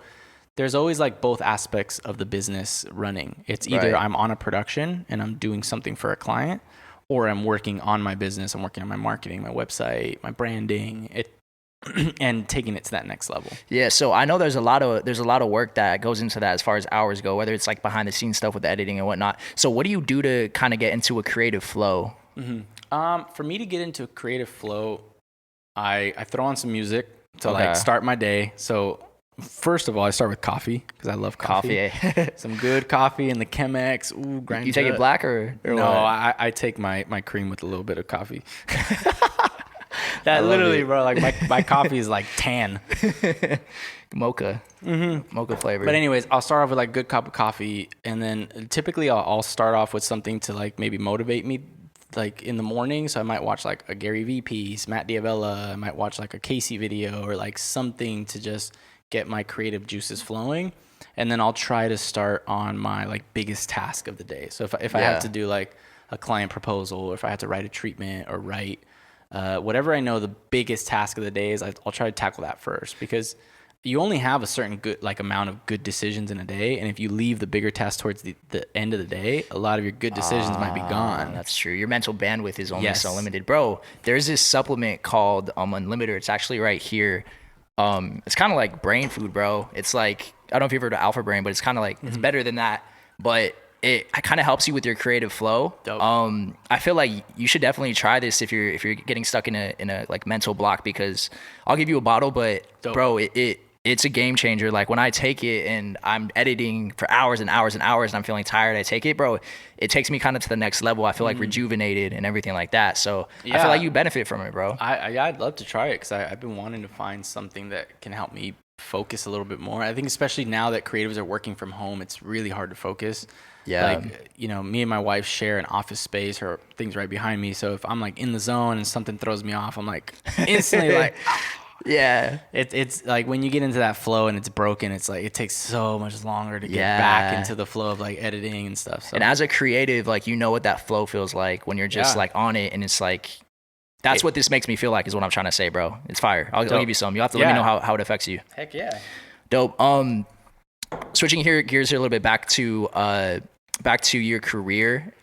there's always like both aspects of the business running. It's either I'm on a production and I'm doing something for a client, or I'm working on my business. I'm working on my marketing, my website, my branding, and taking it to that next level. Yeah, so I know there's a lot of work that goes into that as far as hours go, whether it's like behind the scenes stuff with the editing and whatnot. So what do you do to kind of get into a creative flow? For me to get into a creative flow, I throw on some music to like start my day. So first of all, I start with coffee because I love coffee. Some good coffee and the Chemex. Ooh, grind. You take it black or no? What? I take my cream with a little bit of coffee. That literally, bro, like my coffee is like tan. Mocha. Mocha flavor. But anyways, I'll start off with like good cup of coffee, and then typically I'll start off with something to like maybe motivate me like in the morning. So I might watch like a Gary Vee piece, Matt D'Avella. I might watch like a Casey video or like something to just get my creative juices flowing. And then I'll try to start on my like biggest task of the day. So if I have to do like a client proposal, or if I have to write a treatment or write whatever I know the biggest task of the day is, I'll try to tackle that first, because you only have a certain good like amount of good decisions in a day, and if you leave the bigger task towards the end of the day, a lot of your good decisions might be gone. That's true. Your mental bandwidth is only so limited, bro. There's this supplement called Unlimited. It's actually right here. It's kind of like brain food, bro. It's like, I don't know if you've heard of Alpha Brain, but it's kind of like it's better than that, but it kind of helps you with your creative flow. Dope. I feel like you should definitely try this if you're getting stuck in a like mental block, because I'll give you a bottle, but bro, it's a game changer. Like when I take it and I'm editing for hours and hours and hours and I'm feeling tired, I take it, bro, it takes me kind of to the next level. I feel like rejuvenated and everything like that. So I feel like you benefit from it, bro. I'd love to try it, because I've been wanting to find something that can help me focus a little bit more. I think especially now that creatives are working from home, it's really hard to focus. Yeah. Like, you know, me and my wife share an office space, or things right behind me. So if I'm like in the zone and something throws me off, I'm like instantly like, yeah. It's like when you get into that flow and it's broken, it's like it takes so much longer to get back into the flow of like editing and stuff. So. And as a creative, like, you know what that flow feels like when you're just like on it, and it's like, that's what this makes me feel like, is what I'm trying to say, bro. It's fire. I'll give you some. You have to let me know how it affects you. Heck yeah. Dope. Switching gears here a little bit back to your career.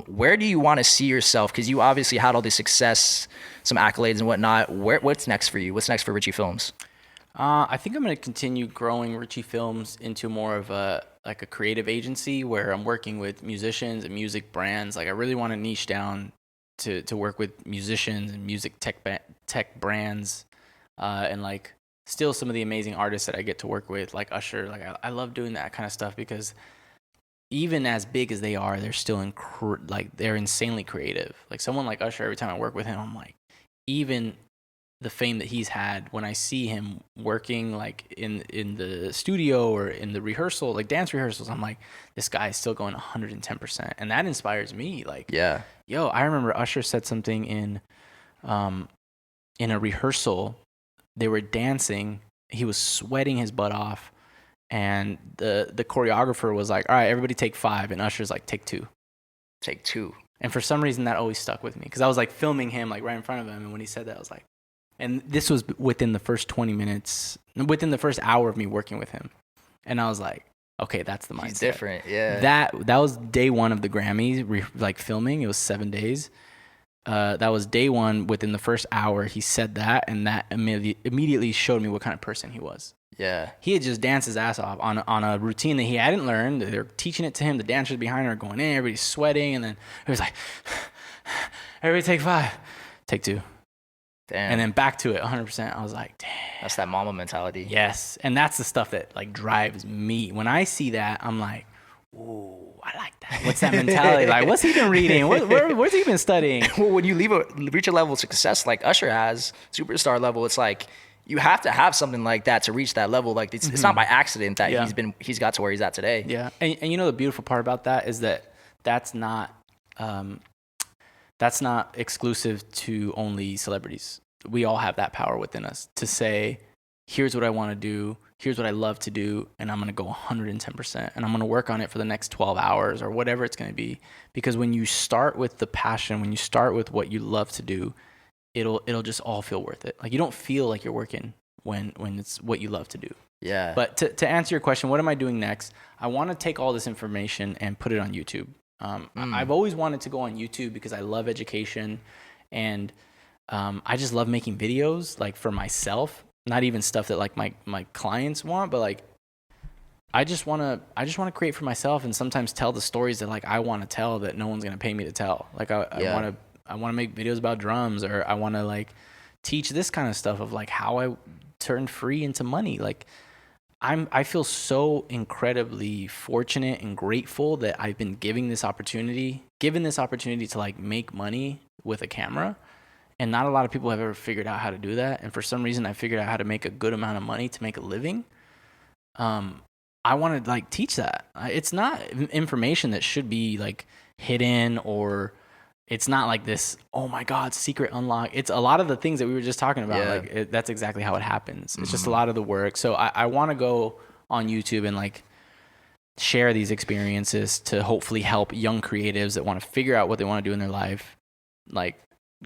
Where do you want to see yourself? Because you obviously had all this success, some accolades and whatnot. What's next for you? What's next for Richy Films? I think I'm going to continue growing Richy Films into more of a creative agency, where I'm working with musicians and music brands. Like I really want to niche down to work with musicians and music tech brands, and like still some of the amazing artists that I get to work with, like Usher. Like I love doing that kind of stuff, because even as big as they are, they're still they're insanely creative. Like someone like Usher, every time I work with him, I'm like, even the fame that he's had, when I see him working like in the studio or in the rehearsal, like dance rehearsals, I'm like, this guy is still going 110%. And that inspires me. Like, yo, I remember Usher said something in a rehearsal. They were dancing. He was sweating his butt off. And the choreographer was like, all right, everybody take 5. And Usher's like, take 2. Take 2. And for some reason, that always stuck with me, because I was like filming him like right in front of him. And when he said that, I was like, and this was within the first 20 minutes, within the first hour of me working with him. And I was like, okay, that's the mindset. He's different, yeah. That was day 1 of the Grammys, like filming. It was 7 days. that was day one. Within the first hour, he said that, and that immediately showed me what kind of person he was. Yeah. He had just danced his ass off on a routine that he hadn't learned. They're teaching it to him. The dancers behind him are going in. Everybody's sweating. And then it was like, everybody take 5, take 2. Damn. And then back to it 100%. I was like, damn. That's that mama mentality. Yes. And that's the stuff that like drives me. When I see that, I'm like, ooh, I like that. What's that mentality? Like, what's he been reading? Where's he been studying? Well, when you reach a level of success like Usher has, superstar level, it's like you have to have something like that to reach that level. Like it's not by accident that he's got to where he's at today. Yeah. And you know, the beautiful part about that is that that's not exclusive to only celebrities. We all have that power within us to say, here's what I want to do. Here's what I love to do. And I'm going to go 110%. And I'm going to work on it for the next 12 hours or whatever it's going to be. Because when you start with the passion, when you start with what you love to do, it'll just all feel worth it. Like you don't feel like you're working when it's what you love to do. Yeah. But to answer your question, what am I doing next? I want to take all this information and put it on YouTube. I've always wanted to go on YouTube because I love education, and I just love making videos like for myself, not even stuff that like my clients want, but like I just want to create for myself and sometimes tell the stories that like I want to tell that no one's going to pay me to tell. Like I want to make videos about drums, or I want to like teach this kind of stuff of like how I turned free into money. Like I feel so incredibly fortunate and grateful that I've been given this opportunity to like make money with a camera. And not a lot of people have ever figured out how to do that. And for some reason I figured out how to make a good amount of money to make a living. I want to like teach that. It's not information that should be like hidden, or it's not like this, oh my God, secret unlock. It's a lot of the things that we were just talking about. Yeah. Like that's exactly how it happens. It's just a lot of the work. So I want to go on YouTube and like share these experiences to hopefully help young creatives that want to figure out what they want to do in their life. Like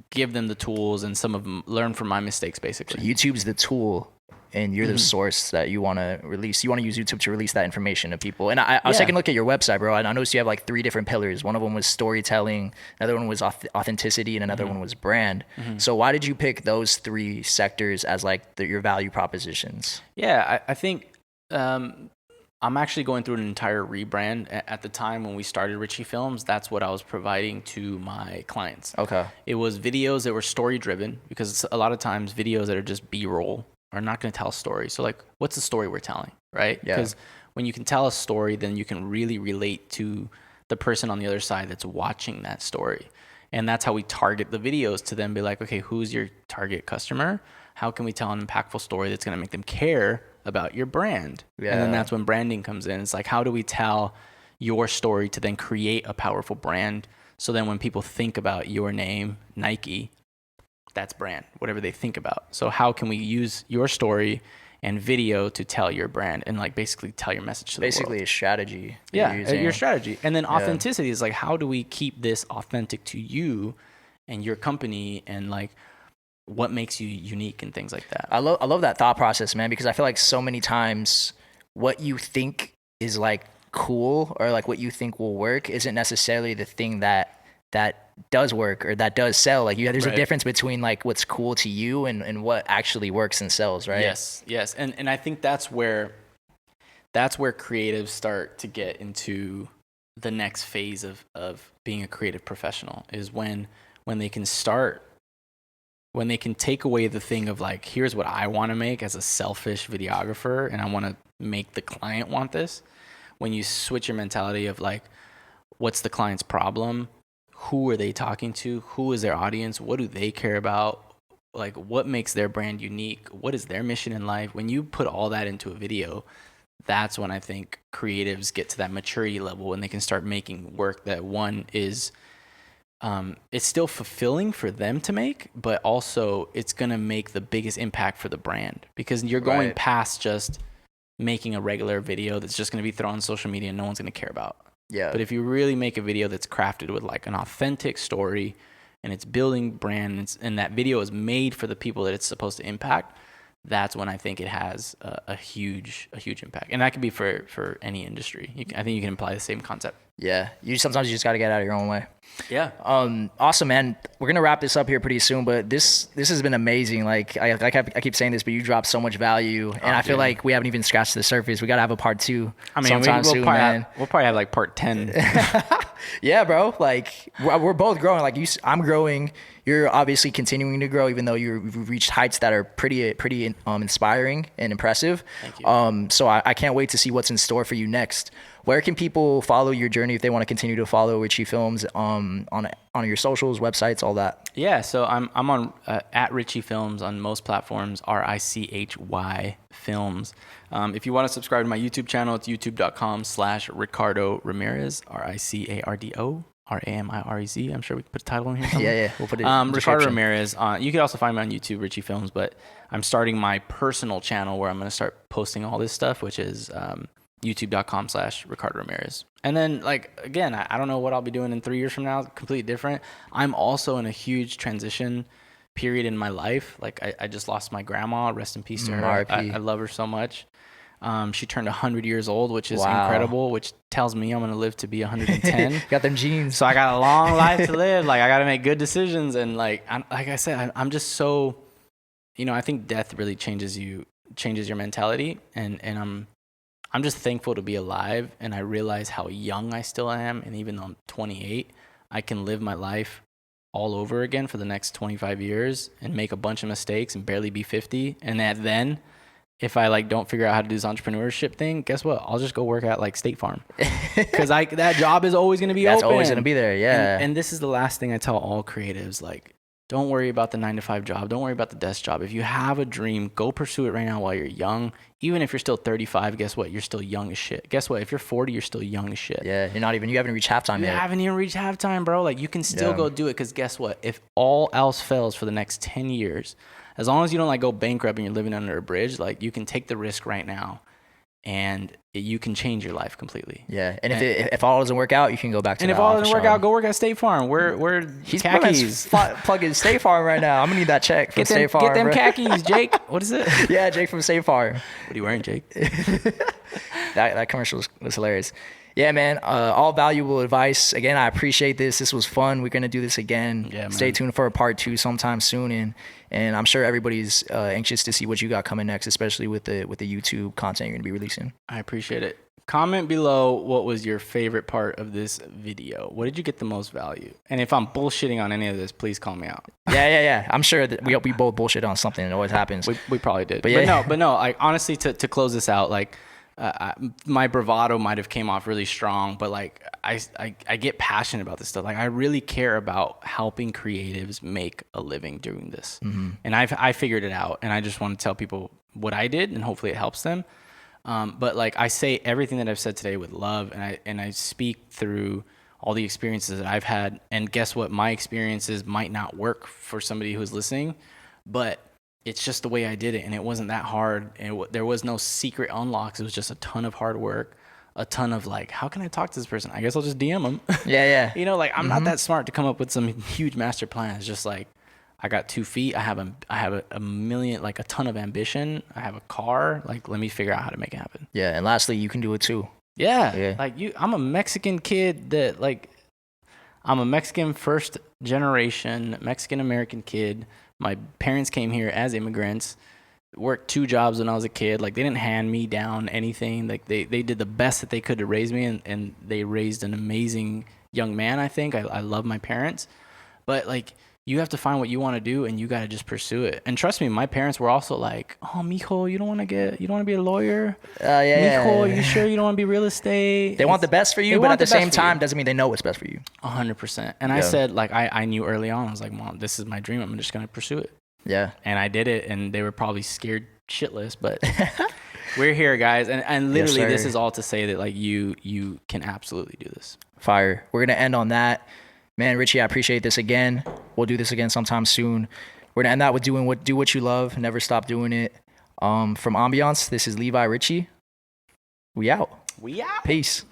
give them the tools, and some of them learn from my mistakes basically. So YouTube's the tool, and you're the source that you want to release. You want to use YouTube to release that information to people. And I was taking a look at your website, bro. And I noticed you have like 3 different pillars. One of them was storytelling, another one was authenticity, and another one was brand. So why did you pick those 3 sectors as like your value propositions? Yeah, I think I'm actually going through an entire rebrand. At the time when we started Richy Films, that's what I was providing to my clients. Okay. It was videos that were story driven, because a lot of times videos that are just B-roll are not going to tell a story. So like, what's the story we're telling, right? Yeah. Because when you can tell a story, then you can really relate to the person on the other side that's watching that story. And that's how we target the videos, to then be like, okay, who's your target customer? How can we tell an impactful story that's going to make them care about your brand? Yeah. And then that's when branding comes in. It's like, how do we tell your story to then create a powerful brand? So then when people think about your name, Nike, that's brand, whatever they think about. So how can we use your story and video to tell your brand and like basically tell your message to the world? Basically a strategy. Yeah, your strategy. And then authenticity is like, how do we keep this authentic to you and your company, and like what makes you unique and things like that? I love that thought process, man, because I feel like so many times what you think is like cool, or like what you think will work, isn't necessarily the thing that does work or that does sell. Like there's a difference between like what's cool to you and what actually works and sells, right? Yes. And I think that's where creatives start to get into the next phase of being a creative professional, is when they can take away the thing of like, here's what I want to make as a selfish videographer, and I want to make the client want this. When you switch your mentality of like, what's the client's problem? Who are they talking to? Who is their audience? What do they care about? Like, what makes their brand unique? What is their mission in life? When you put all that into a video, that's when I think creatives get to that maturity level, when they can start making work that, one, is it's still fulfilling for them to make, but also it's going to make the biggest impact for the brand, because you're going past just making a regular video that's just going to be thrown on social media and no one's going to care about. Yeah. But if you really make a video that's crafted with like an authentic story, and it's building brand, and that video is made for the people that it's supposed to impact, that's when I think it has a huge impact. And that could be for any industry. I think you can apply the same concept. Yeah, sometimes you just got to get out of your own way. Yeah. Awesome, man. We're gonna wrap this up here pretty soon, but this has been amazing. Like I keep saying this, but you dropped so much value, and I feel like we haven't even scratched the surface. We gotta have a part 2. I mean, sometime soon, man. We'll probably have like part 10. Yeah, bro. Like we're both growing. Like I'm growing. You're obviously continuing to grow, even though you've reached heights that are pretty inspiring and impressive. Thank you. So I can't wait to see what's in store for you next. Where can people follow your journey if they want to continue to follow Richy Films on your socials, websites, all that? Yeah, so I'm on at Richy Films on most platforms, RICHY Films. If you want to subscribe to my YouTube channel, it's youtube.com/Ricardo Ramirez, RICARDO RAMIREZ. I'm sure we can put a title in here somewhere. Yeah, we'll put it in the Ricardo Ramirez. You can also find me on YouTube, Richy Films, but I'm starting my personal channel where I'm going to start posting all this stuff, which is youtube.com/Ricardo Ramirez. And then, like, again, I don't know what I'll be doing in 3 years from now, completely different. I'm also in a huge transition period in my life. Like, I just lost my grandma, rest in peace to her. I love her so much. She turned 100 years old, which is incredible, which tells me I'm going to live to be 110. Got them genes. So I got a long life to live. Like, I got to make good decisions. And like I said, I'm just so, I think death really changes your mentality. And I'm just thankful to be alive. And I realize how young I still am. And even though I'm 28, I can live my life all over again for the next 25 years and make a bunch of mistakes and barely be 50. And then if I don't figure out how to do this entrepreneurship thing, guess what? I'll just go work at State Farm, because that job is always going to be open. That's always going to be there. Yeah. And this is the last thing I tell all creatives. Don't worry about the 9-to-5 job. Don't worry about the desk job. If you have a dream, go pursue it right now while you're young. Even if you're still 35, guess what? You're still young as shit. Guess what? If you're 40, you're still young as shit. Yeah. You haven't reached halftime yet. You haven't even reached halftime, bro. You can still go do it, because guess what? If all else fails for the next 10 years, as long as you don't go bankrupt and you're living under a bridge, you can take the risk right now, and you can change your life completely. Yeah, and if all doesn't work out, you can go back to. And if all doesn't work out, go work at State Farm. We're he's khakis. Plugging State Farm right now. I'm gonna need that check from State Farm. Get them khakis, Jake. What is it? Yeah, Jake from State Farm. What are you wearing, Jake? That commercial was hilarious. Yeah, man. All valuable advice. Again, I appreciate this. This was fun. We're gonna do this again. Yeah, man. Stay tuned for a part 2 sometime soon, and I'm sure everybody's anxious to see what you got coming next, especially with the YouTube content you're gonna be releasing. I appreciate it. Comment below what was your favorite part of this video. What did you get the most value? And if I'm bullshitting on any of this, please call me out. Yeah. I'm sure that we both bullshit on something. It always happens. We probably did. But no. Honestly, to close this out, my bravado might have came off really strong, but I get passionate about this stuff. I really care about helping creatives make a living doing this. Mm-hmm. And I figured it out, and I just want to tell people what I did, and hopefully it helps them. But I say everything that I've said today with love, and I speak through all the experiences that I've had. And guess what? My experiences might not work for somebody who's listening, but it's just the way I did it, and it wasn't that hard. And there was no secret unlocks. It was just a ton of hard work, a ton of how can I talk to this person? I guess I'll just DM them. Yeah. I'm not that smart to come up with some huge master plan. It's just I got 2 feet. I have a million, a ton of ambition. I have a car. Let me figure out how to make it happen. Yeah, and lastly, you can do it too. Yeah. I'm a Mexican kid I'm a Mexican first generation Mexican American kid. My parents came here as immigrants, worked 2 jobs when I was a kid. They didn't hand me down anything. They did the best that they could to raise me, and they raised an amazing young man, I think. I love my parents. But you have to find what you want to do, and you got to just pursue it. And trust me, my parents were also oh, mijo, you don't want to be a lawyer? Mijo, you sure you don't want to be real estate? They want the best for you, but at the same time, doesn't mean they know what's best for you. 100%. And I said, I knew early on, I was Mom, this is my dream. I'm just going to pursue it. Yeah. And I did it, and they were probably scared shitless, but we're here, guys. And literally, this is all to say that you can absolutely do this. Fire. We're going to end on that. Man, Richy, I appreciate this again. We'll do this again sometime soon. We're gonna end that with do what you love. Never stop doing it. From Ambiance, this is Levi Richy. We out. We out. Peace.